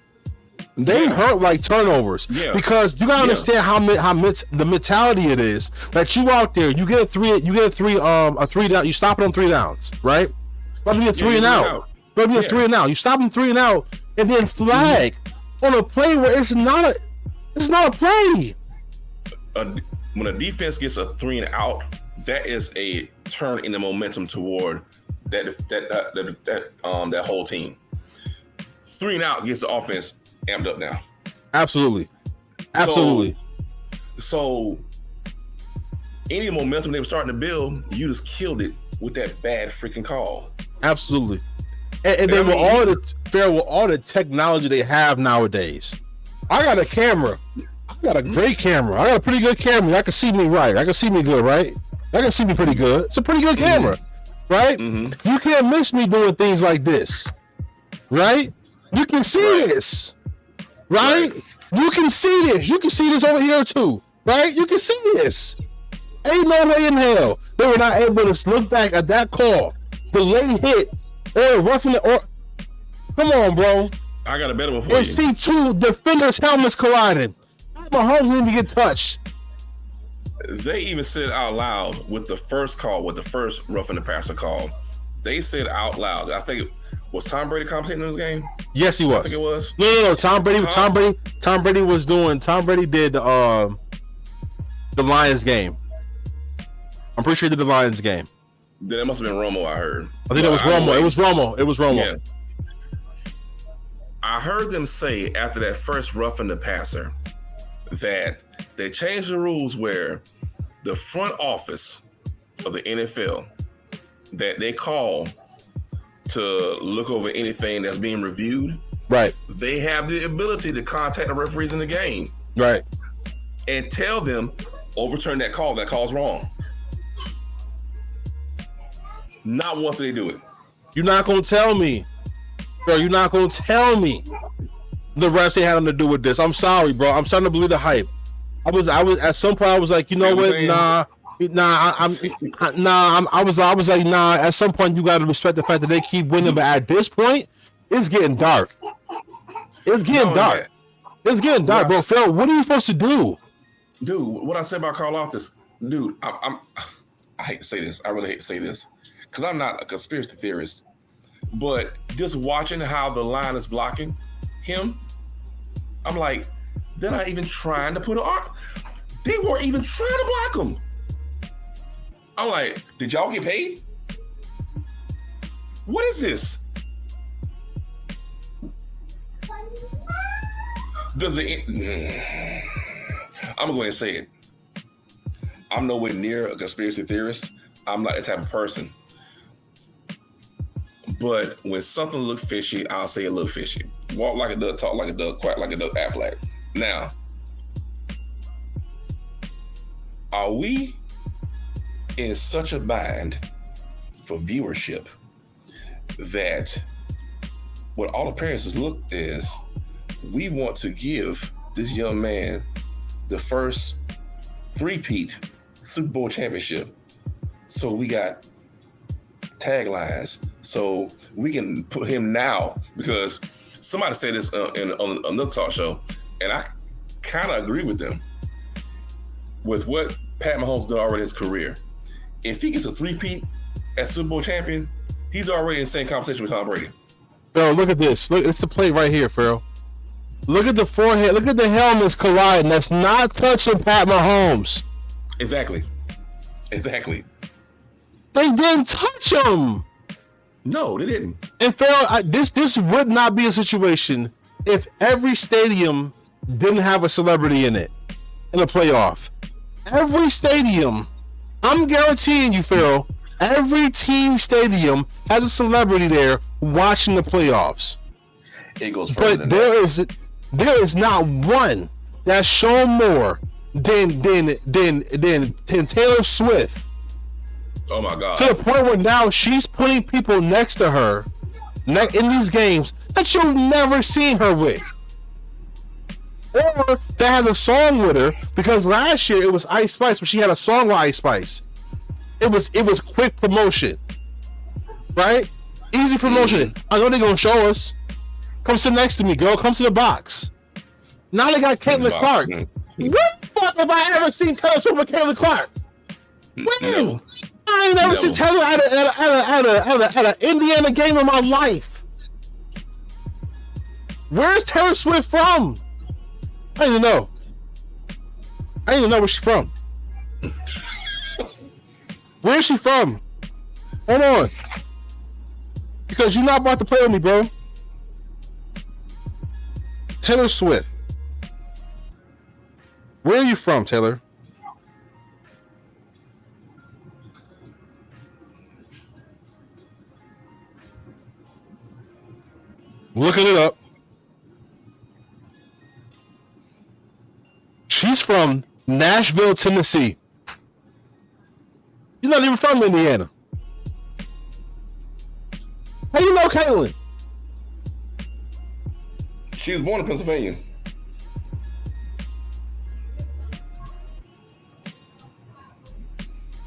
S1: They hurt like turnovers because you gotta understand how the mentality it is that you out there, you get a three down, you stop it on 3 downs, right? Let me be a 3 and out. Let me be a 3 and out. You stop them 3 and out, and then flag on a play where it's not a play.
S2: When a defense gets a 3 and out, that is a turn in the momentum toward that whole team. 3 and out gets the offense amped up now. Absolutely. So any momentum they were starting to build, you just killed it with that bad freaking call.
S1: Absolutely. And then with all the technology they have nowadays, I got a camera. I got a great camera. I got a pretty good camera. I can see me right. I can see me good, right? I can see me pretty good. It's a pretty good camera. right?
S2: Mm-hmm.
S1: You can't miss me doing things like this, right? You can see this, right? You can see this. You can see this over here too, right? You can see this. Ain't no way in hell they were not able to look back at that call, the late hit, or roughing it, or come on, bro.
S2: I got a better one for you.
S1: And see two defenders' helmets colliding. Mahomes didn't even get touched.
S2: They even said out loud with the first call, with the first roughing the passer call, they said out loud. I think it was Tom Brady commentating in this game.
S1: Yes, he was.
S2: I think it was.
S1: No. Tom Brady was doing. Tom Brady did the Lions game. I'm pretty sure he did the Lions game.
S2: Then it must have been Romo. I heard.
S1: I think it was Romo. It was Romo.
S2: Yeah. I heard them say after that first roughing the passer that they changed the rules where the front office of the NFL that they call to look over anything that's being reviewed.
S1: Right.
S2: They have the ability to contact the referees in the game.
S1: Right.
S2: And tell them, overturn that call. That call's wrong. Not once did they do it.
S1: You're not gonna tell me, bro. You're not gonna tell me the refs ain't had nothing to do with this. I'm sorry, bro. I'm starting to believe the hype. I was at some point I was like, you know what? Nah. I was like, nah. At some point you gotta respect the fact that they keep winning, but at this point, it's getting dark. It's getting dark. It's getting dark, bro. Phil, what are you supposed to do?
S2: Dude, what I said about Carl Loftus, dude, I hate to say this. I really hate to say this. Because I'm not a conspiracy theorist, but just watching how the line is blocking him, I'm like, they're not even trying to put an arm. They weren't even trying to block him. I'm like, did y'all get paid? What is this? I'm gonna go ahead and say it. I'm nowhere near a conspiracy theorist. I'm not that type of person. But when something looks fishy, I'll say it look fishy. Walk like a duck, talk like a duck, quack like a duck, act like. Now, are we in such a bind for viewership that what all appearances look is we want to give this young man the first three-peat Super Bowl championship. So we got taglines. So we can put him now, because somebody said this on another talk show, and I kind of agree with them. With what Pat Mahomes done already in his career, if he gets a three-peat as Super Bowl champion, he's already in the same conversation with Tom Brady.
S1: Bro, look at this. Look, it's the play right here, Pharaoh. Look at the forehead. Look at the helmets colliding. That's not touching Pat Mahomes.
S2: Exactly.
S1: They didn't touch him.
S2: No, they didn't.
S1: And Pharaoh, this would not be a situation if every stadium didn't have a celebrity in it in a playoff. Every stadium, I'm guaranteeing you, Pharaoh, every team stadium has a celebrity there watching the playoffs.
S2: It goes further
S1: But
S2: than
S1: there is not one that's shown more than Taylor Swift.
S2: Oh my God.
S1: To the point where now she's putting people next to her in these games that you've never seen her with. Or they had a song with her, because last year it was Ice Spice, but she had a song with Ice Spice. It was quick promotion. Right? Easy promotion. I know they're gonna show us. Come sit next to me, girl. Come to the box. Now they got Caitlin Clark. When the fuck have I ever seen Taylor Swift with Caitlin Clark? When?
S2: No.
S1: I ain't never seen Taylor at an Indiana game in my life. Where's Taylor Swift from? I don't even know. I don't even know where she's from. Where is she from? Hold on. Because you're not about to play with me, bro. Taylor Swift. Where are you from, Taylor? Looking it up. She's from Nashville, Tennessee. You're not even from Indiana. How you know Caitlyn?
S2: She was born in Pennsylvania.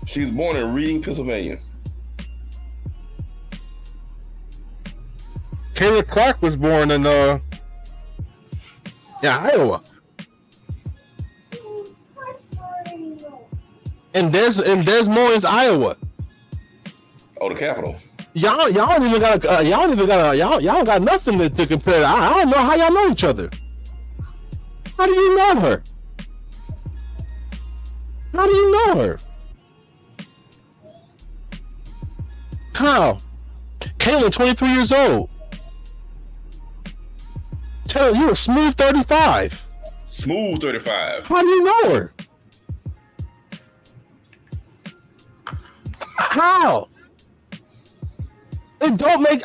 S2: She was born in Reading, Pennsylvania.
S1: Caitlyn Clark was born in Iowa. And Des Moines, Iowa.
S2: Oh, the capital.
S1: Y'all don't got nothing to compare. I don't know how y'all know each other. How do you know her? How do you know her? How? Caitlyn, 23 years old. Tell you a smooth 35.
S2: Smooth 35.
S1: How do you know her? How? It don't make.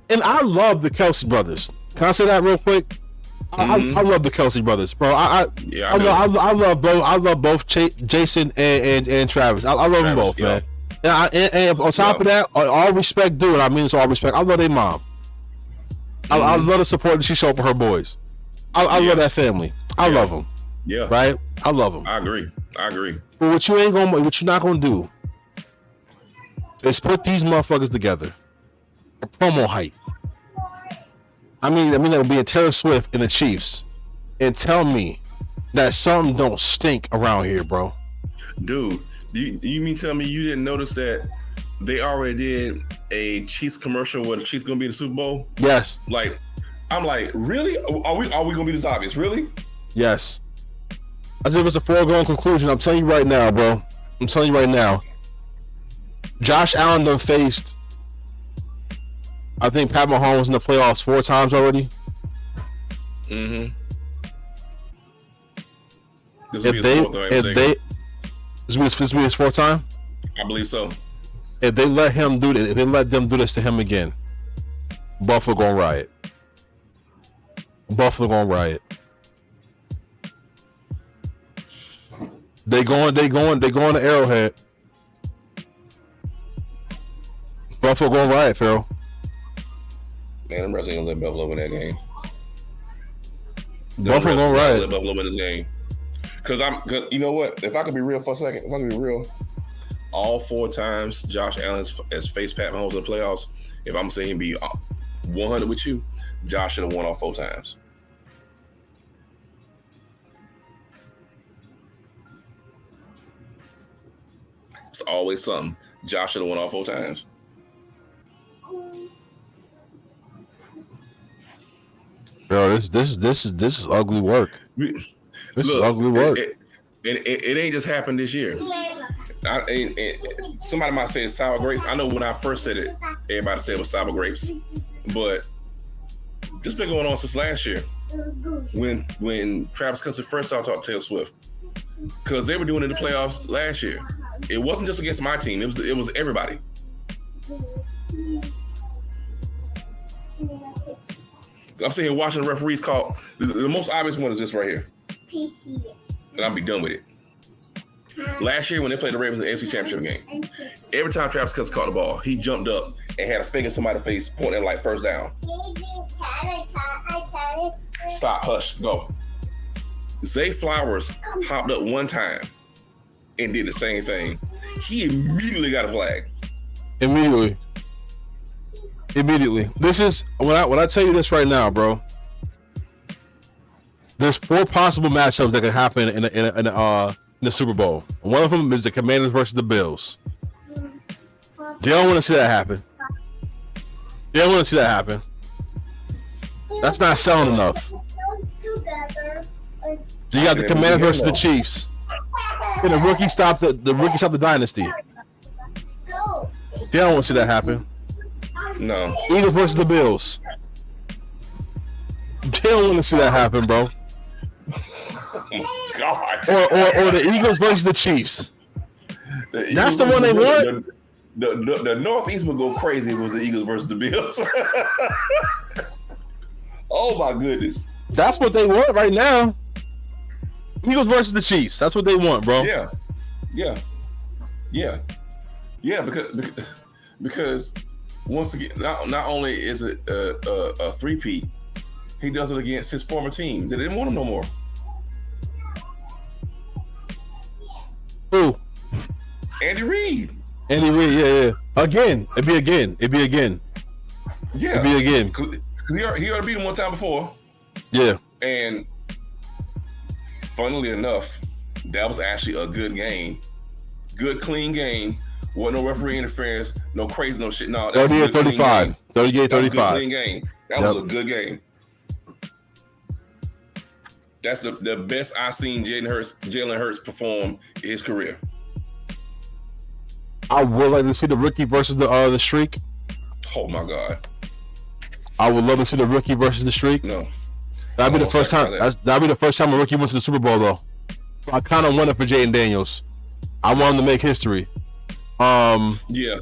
S1: And I love the Kelsey brothers. Can I say that real quick? I love the Kelsey brothers, bro. I love both. I love both Jason and Travis. I love them both, man. And on top of that, all respect due, and I mean it's all respect. I love their mom. I love the support that she showed for her boys. I love that family. I love them.
S2: Yeah.
S1: Right. I love them.
S2: I agree.
S1: But what you're not gonna do is put these motherfuckers together. A promo hype. I mean that would be a Taylor Swift and the Chiefs, and tell me that something don't stink around here, bro.
S2: Dude, you mean tell me you didn't notice that they already did a Chiefs commercial where the Chiefs gonna be in the Super Bowl?
S1: Yes.
S2: Like, I'm like, really? Are we gonna be this obvious? Really?
S1: Yes. As if it's a foregone conclusion. I'm telling you right now, bro. I'm telling you right now. Josh Allen done faced, I think, Pat Mahomes in the playoffs 4 times already.
S2: Mm-hmm. This
S1: will be his 4th time?
S2: I believe so.
S1: If they let him do this, if they let them do this to him again, Buffalo gonna riot. Buffalo gonna riot. They going to Arrowhead. Buffalo gonna riot, Pharaoh.
S2: Man, I'm wrestling gonna let Buffalo win that game.
S1: Buffalo gonna riot.
S2: Let Buffalo win this game. Cause you know what? If I could be real for a second, all 4 times Josh Allen has faced Pat Mahomes in the playoffs, if I'm saying he'd be 100 with you, Josh should have won all 4 times. It's always something. Josh should have won all 4 times.
S1: Bro, this is ugly work. This is ugly work.
S2: It ain't just happened this year. Somebody might say it's sour grapes. I know when I first said it, everybody said it was sour grapes. But this been going on since last year when Travis Kelce first started talking to Taylor Swift. Because they were doing it in the playoffs last year. It wasn't just against my team. It was everybody. I'm sitting here watching the referees call. The most obvious one is this right here. And I'll be done with it. Last year when they played the Ravens in the AFC Championship game, every time Travis Kelce caught the ball, he jumped up and had a finger in somebody's face pointing like first down. Stop, hush, go. Zay Flowers hopped up one time and did the same thing. He immediately got a flag.
S1: Immediately. This is when I tell you this right now, bro. There's 4 possible matchups that could happen in the Super Bowl. One of them is the Commanders versus the Bills. They don't want to see that happen. That's not selling enough. You got the Commanders versus the Chiefs. And the rookie stopped the dynasty. They don't want to see that happen.
S2: No.
S1: Eagles versus the Bills. They don't want to see that happen, bro.
S2: Oh God.
S1: Or the Eagles versus the Chiefs. That's the one they want.
S2: The Northeast would go crazy if it was the Eagles versus the Bills. Oh my goodness.
S1: That's what they want right now. Eagles versus the Chiefs. That's what they want, bro.
S2: Yeah. Because once again, not only is it a three-peat, he does it against his former team. They didn't want him no more.
S1: Who?
S2: Andy Reid.
S1: Andy Reid, yeah. Again. It'd be again.
S2: Yeah.
S1: It'd be again.
S2: Cause he already beat him one time before.
S1: Yeah.
S2: And funnily enough, that was actually a good game. Good, clean game. Wasn't no referee interference, no crazy, no shit. No, that
S1: 38-35. 38-35.
S2: Clean game. That was a good game. That's the best I've seen Jalen Hurts perform in his career.
S1: I would like to see the rookie versus the streak.
S2: Oh my God.
S1: I would love to see the rookie versus the streak.
S2: No.
S1: That'd be the first time. That'd be the first time a rookie went to the Super Bowl, though. I kind of want it for Jaden Daniels. I want him to make history.
S2: Yeah.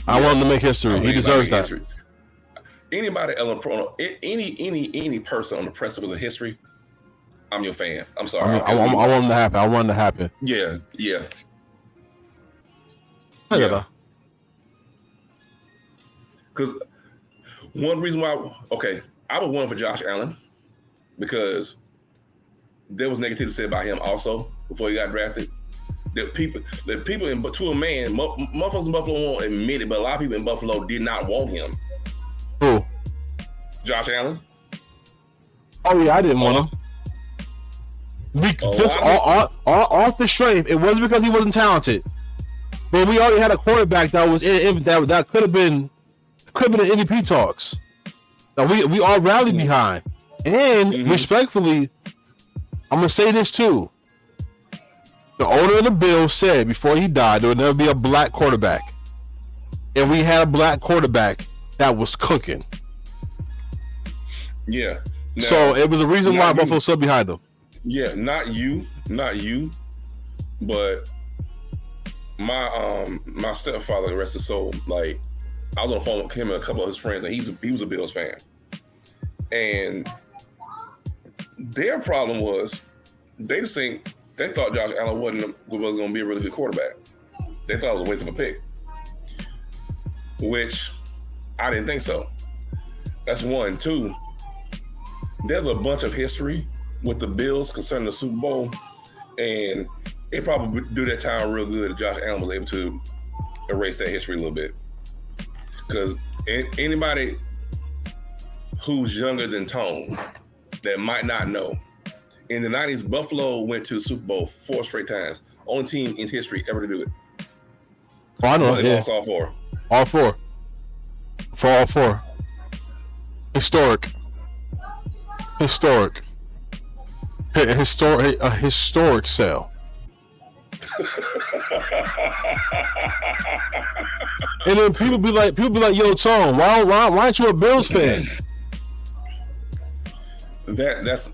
S1: I want him to make history. He deserves that.
S2: History. Anybody, any person on the precipice of history, I'm your fan. I'm sorry.
S1: I want him to happen. I want him to happen.
S2: Yeah. Because one reason why, I was one for Josh Allen because there was negativity said about him also before he got drafted. The people in to a man, motherfuckers in Buffalo won't admit it, but a lot of people in Buffalo did not want him.
S1: Who?
S2: Josh Allen.
S1: Oh yeah, I didn't want him. Just off the strength, it wasn't because he wasn't talented. But we already had a quarterback that was that could have been in MVP talks. Now we all rallied behind. And respectfully, I'm gonna say this too. The owner of the Bills said before he died there would never be a black quarterback. And we had a black quarterback that was cooking.
S2: Yeah. Now,
S1: so it was a reason why Buffalo stood behind him.
S2: Yeah, not you, but my stepfather, the rest of his soul, like I was on the phone with him and a couple of his friends, and he was a Bills fan. And their problem was they thought Josh Allen wasn't going to be a really good quarterback. They thought it was a waste of a pick, which I didn't think so. That's one. Two, there's a bunch of history with the Bills concerning the Super Bowl, and it probably do that time real good if Josh Allen was able to erase that history a little bit. Because anybody who's younger than Tone that might not know, in the 90s, Buffalo went to the Super Bowl 4 straight times. Only team in history ever to do it.
S1: Oh, I know.
S2: They lost all 4.
S1: All 4. For all 4. Historic. A historic sale. And then people be like, yo, Tone, why aren't you a Bills fan?
S2: That's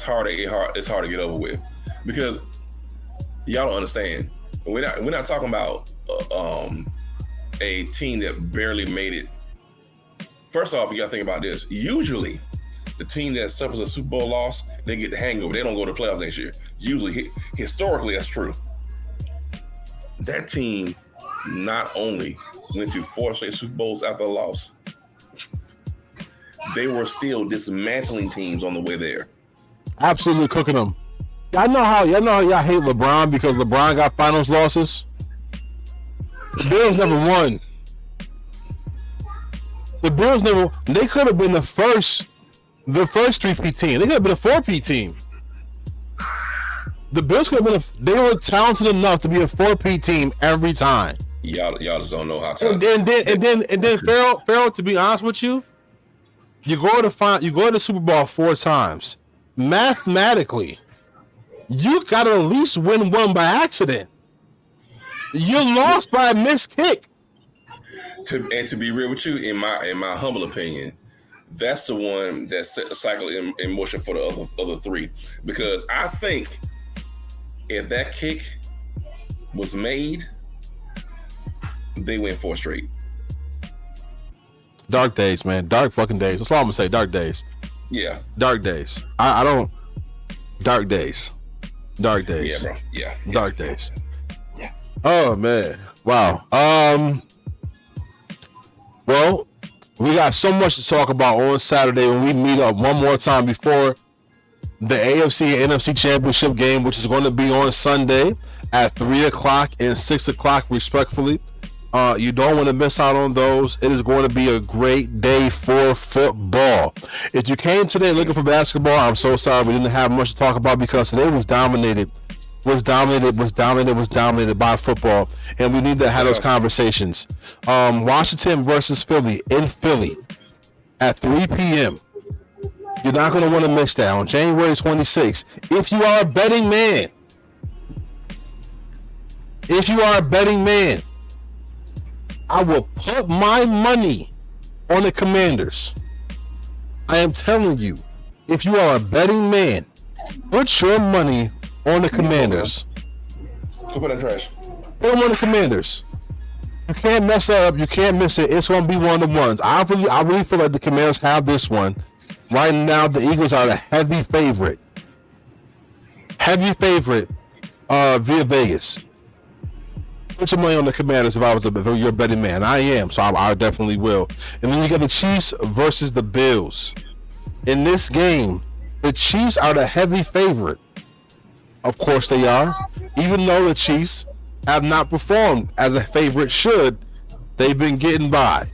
S2: hard. It's hard to get over with because y'all don't understand. We're not talking about a team that barely made it. First off, you got to think about this. Usually, the team that suffers a Super Bowl loss, they get the hangover. They don't go to the playoffs next year. Usually, historically, that's true. That team not only went to 4 straight Super Bowls after a loss, they were still dismantling teams on the way there.
S1: Absolutely cooking them. Y'all know how y'all hate LeBron because LeBron got finals losses. The Bills never won. The Bills never. They could have been the first 3-peat team. They could have been a 4-peat team. The Bills could have been. They were talented enough to be a 4-peat team every time.
S2: Y'all just don't know how to.
S1: And then Farrell, to be honest with you, you go to the Super Bowl 4 times. Mathematically, you got to at least win one by accident. You lost by a missed kick.
S2: To be real with you, in my humble opinion, that's the one that set the cycle in motion for the other 3. Because I think if that kick was made, they went 4 straight.
S1: Dark days, man. Dark fucking days. That's all I'm gonna say. Dark days.
S2: Yeah.
S1: Dark days. I don't. Dark days. Dark days.
S2: Yeah, bro. Yeah.
S1: Dark days.
S2: Yeah.
S1: Oh man. Wow. Well, we got so much to talk about on Saturday when we meet up one more time before the AFC and NFC Championship game, which is going to be on Sunday at 3 o'clock and 6 o'clock, respectfully. You don't want to miss out on those. It is going to be a great day for football. If you came today looking for basketball, I'm so sorry we didn't have much to talk about because today was dominated by football, and we need to have those conversations. Washington versus Philly in Philly at 3 p.m. You're not going to want to miss that on January 26th. If you are a betting man, I will put my money on the Commanders. I am telling you, if you are a betting man, put your money on the Commanders.
S2: Go put that trash.
S1: Put them on the Commanders. You can't mess that up. You can't miss it. It's going to be one of the ones. I really feel like the Commanders have this one. Right now, the Eagles are the heavy favorite. Via Vegas. Put your money on the Commanders if you're a betting man. I am, so I definitely will. And then you got the Chiefs versus the Bills. In this game, the Chiefs are the heavy favorite. Of course they are. Even though the Chiefs have not performed as a favorite should, they've been getting by.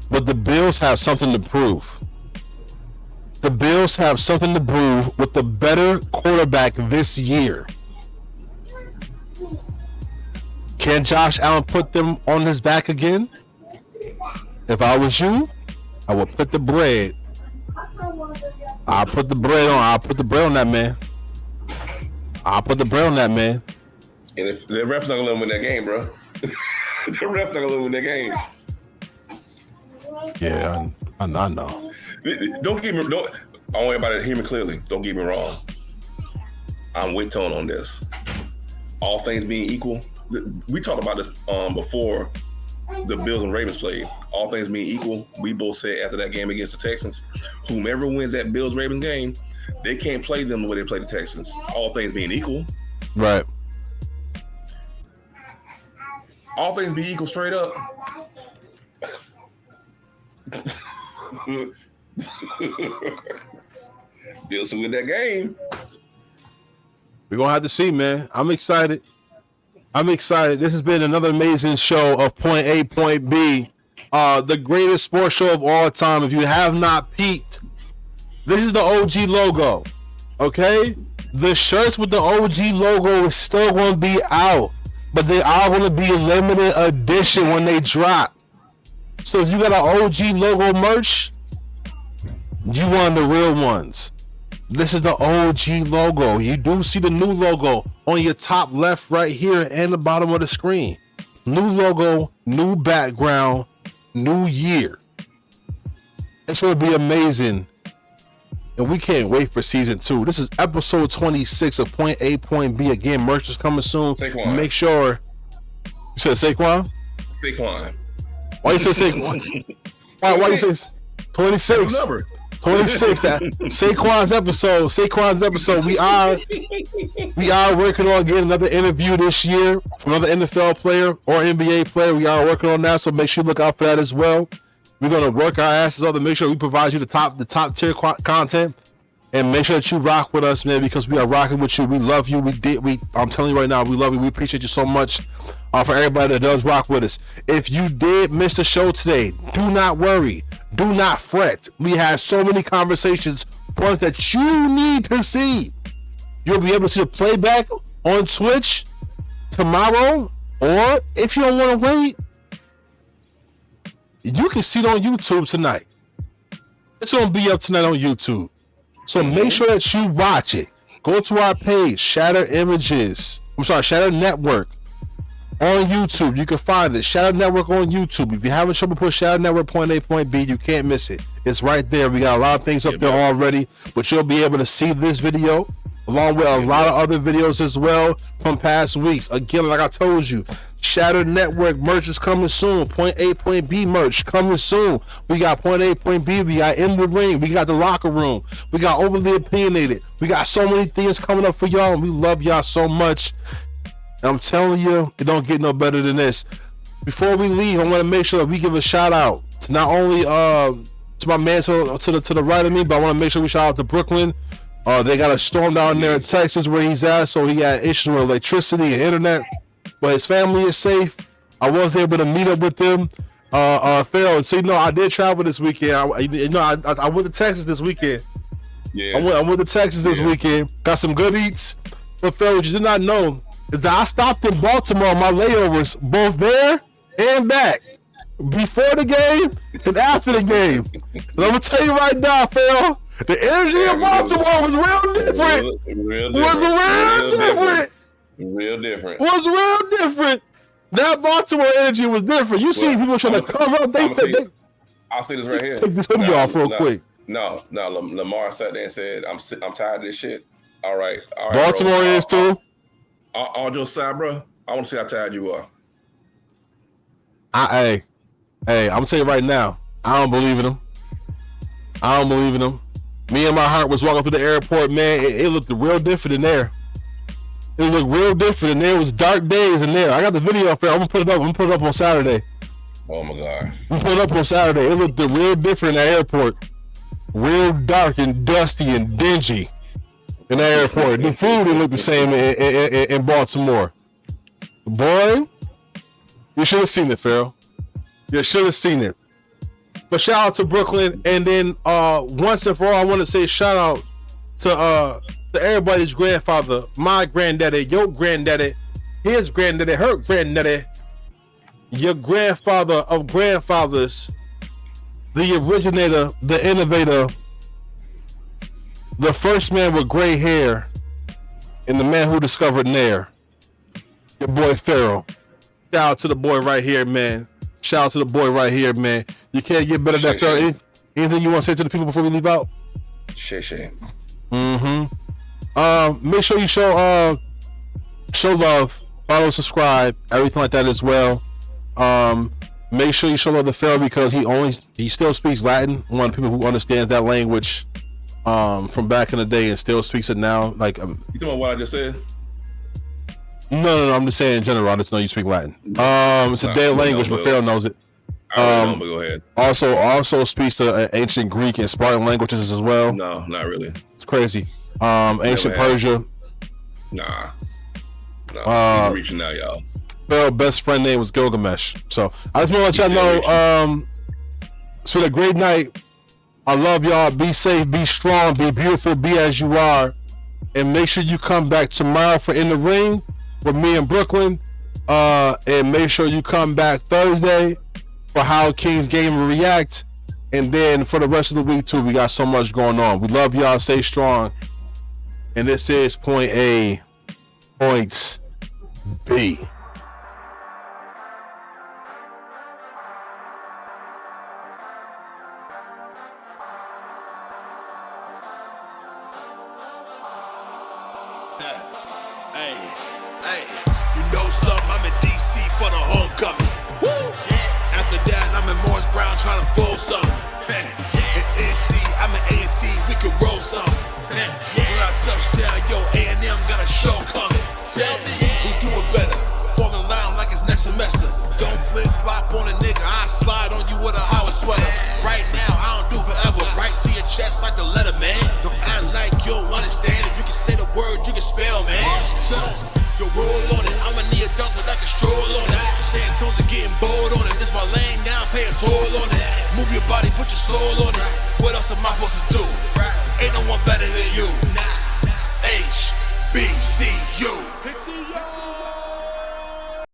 S1: But the Bills have something to prove. The Bills have something to prove with the better quarterback this year. Can Josh Allen put them on his back again? If I was you, I would put the bread. I'll put the bread on that man.
S2: And if the ref's not gonna let him win that game, bro. The ref's not gonna let him win that game.
S1: Yeah, I know.
S2: Don't I want everybody to hear me clearly. Don't get me wrong. I'm with Tone on this. All things being equal, we talked about this before the Bills and Ravens played. All things being equal, we both said after that game against the Texans, whomever wins that Bills-Ravens game, they can't play them the way they play the Texans. All things being equal.
S1: Right.
S2: All things being equal straight up. Bills will win that game.
S1: We're going to have to see, man. I'm excited. This has been another amazing show of Point A, Point B. The greatest sports show of all time. If you have not peeped, this is the OG logo. Okay? The shirts with the OG logo is still going to be out. But they are going to be a limited edition when they drop. So if you got an OG logo merch, you one of the real ones. This is the OG logo. You do see the new logo on your top left right here and the bottom of the screen. New logo, new background, new year. It's going to be amazing. And we can't wait for season 2. This is episode 26 of Point A, Point B. Again, merch is coming soon.
S2: Saquon.
S1: Make sure. You said Saquon?
S2: Saquon.
S1: Why you say Saquon? Why you say 26?
S2: Number.
S1: 26. That Saquon's episode. We are working on getting another interview this year from another NFL player or NBA player. We are working on that, so make sure you look out for that as well. We're gonna work our asses off to make sure we provide you the top tier content, and make sure that you rock with us, man, because we are rocking with you. We love you. I'm telling you right now, we love you. We appreciate you so much. For everybody that does rock with us. If you did miss the show today, do not worry. Do not fret. We had so many conversations, points that you need to see. You'll be able to see the playback on Twitch tomorrow, or if you don't want to wait, you can see it on YouTube tonight. It's going to be up tonight on YouTube. So make sure that you watch it. Go to our page, Shatter Network. On YouTube, you can find it. Shadow Network on YouTube. If you having trouble put Shadow Network Point A, Point B, you can't miss it. It's right there. We got a lot of things up there already, but you'll be able to see this video along with a lot of other videos as well from past weeks. Again, like I told you, Shadow Network merch is coming soon. Point A, Point B merch coming soon. We got Point A, Point B. We got In the Ring. We got The Locker Room. We got Overly Opinionated. We got so many things coming up for y'all, and we love y'all so much. I'm telling you, it don't get no better than this. Before we leave, I want to make sure that we give a shout out to not only to my man to the right of me, but I want to make sure we shout out to Brooklyn. They got a storm down there in Texas where he's at, so he had issues with electricity and internet. But his family is safe. I was able to meet up with them. Pharaoh, so I did travel this weekend. I went to Texas this weekend.
S2: Yeah,
S1: I went to Texas this weekend. Got some good eats. But Pharaoh, what you did not know is that I stopped in Baltimore on my layovers, both there and back, before the game and after the game. And I'm gonna tell you right now, Pharaoh, the energy in Baltimore was real different.
S2: Real different.
S1: Was real different. That Baltimore energy was different. You see people trying to cover up.
S2: I'll say this right here.
S1: Take this hoodie off real quick.
S2: No. Lamar sat there and said, "I'm tired of this shit." All right.
S1: Baltimore
S2: bro.
S1: is too.
S2: All jokes aside, bro. I want to see how tired you are.
S1: Hey, I'm gonna tell you right now. I don't believe in them. Me and my heart was walking through the airport, man. It looked real different in there. It looked real different in there. It was dark days in there. I got the video up there. I'm gonna put it up. I'm gonna put it up on Saturday.
S2: Oh my God.
S1: I'm gonna put it up on Saturday. It looked real different in the airport. Real dark and dusty and dingy in the airport. The food didn't look the same in Baltimore. Boy, you should have seen it, Pharaoh. You should have seen it. But shout out to Brooklyn, and then once and for all, I want to say shout out to everybody's grandfather, my granddaddy, your granddaddy, his granddaddy, her granddaddy, your grandfather of grandfathers, the originator, the innovator, the first man with gray hair, and the man who discovered Nair, your boy Pharaoh. Shout out to the boy right here, man. Shout out to the boy right here, man. You can't get better than that, Pharaoh. Anything you want to say to the people before we leave out?
S2: Shay.
S1: Make sure you show love, follow, subscribe, everything like that as well. Make sure you show love to Pharaoh because he still speaks Latin. One of the people who understands that language from back in the day and still speaks it now. Like
S2: you talking about what I just said?
S1: No, I'm just saying in general. I just know you speak Latin. It's a dead language, but Pharaoh knows it.
S2: I don't know, but go ahead.
S1: Also speaks to ancient Greek and Spartan languages as well.
S2: No, not really.
S1: It's crazy. Ancient Persia.
S2: Nah. He's reaching out, y'all.
S1: Pharaoh's best friend name was Gilgamesh. So I just want to let y'all know it's been a great night. I love y'all. Be safe, be strong, be beautiful, be as you are. And make sure you come back tomorrow for In the Ring with me in Brooklyn. And make sure you come back Thursday for How King's Game will react. And then for the rest of the week too, we got so much going on. We love y'all. Stay strong. And this is Point A, Points B.
S4: Trying to fold something. In NC, I'm an A&T, we can roll something. When I touch down, yo, A&M got a show coming. Tell me who do it better. Falling line like it's next semester. Don't flip flop on a nigga, I slide on you with a Howard sweater. Right now, I don't do forever. Right to your chest like the letter, man. Don't act like you don't understand it. You can say the word, you can spell, man. Yo, roll on it. I'ma need a doctor that can stroll on it. Saying toes are getting bold on it. This my lane now, pay a toll on it. Move your body, put your soul on it. What else am I supposed to do? Ain't no one better than you.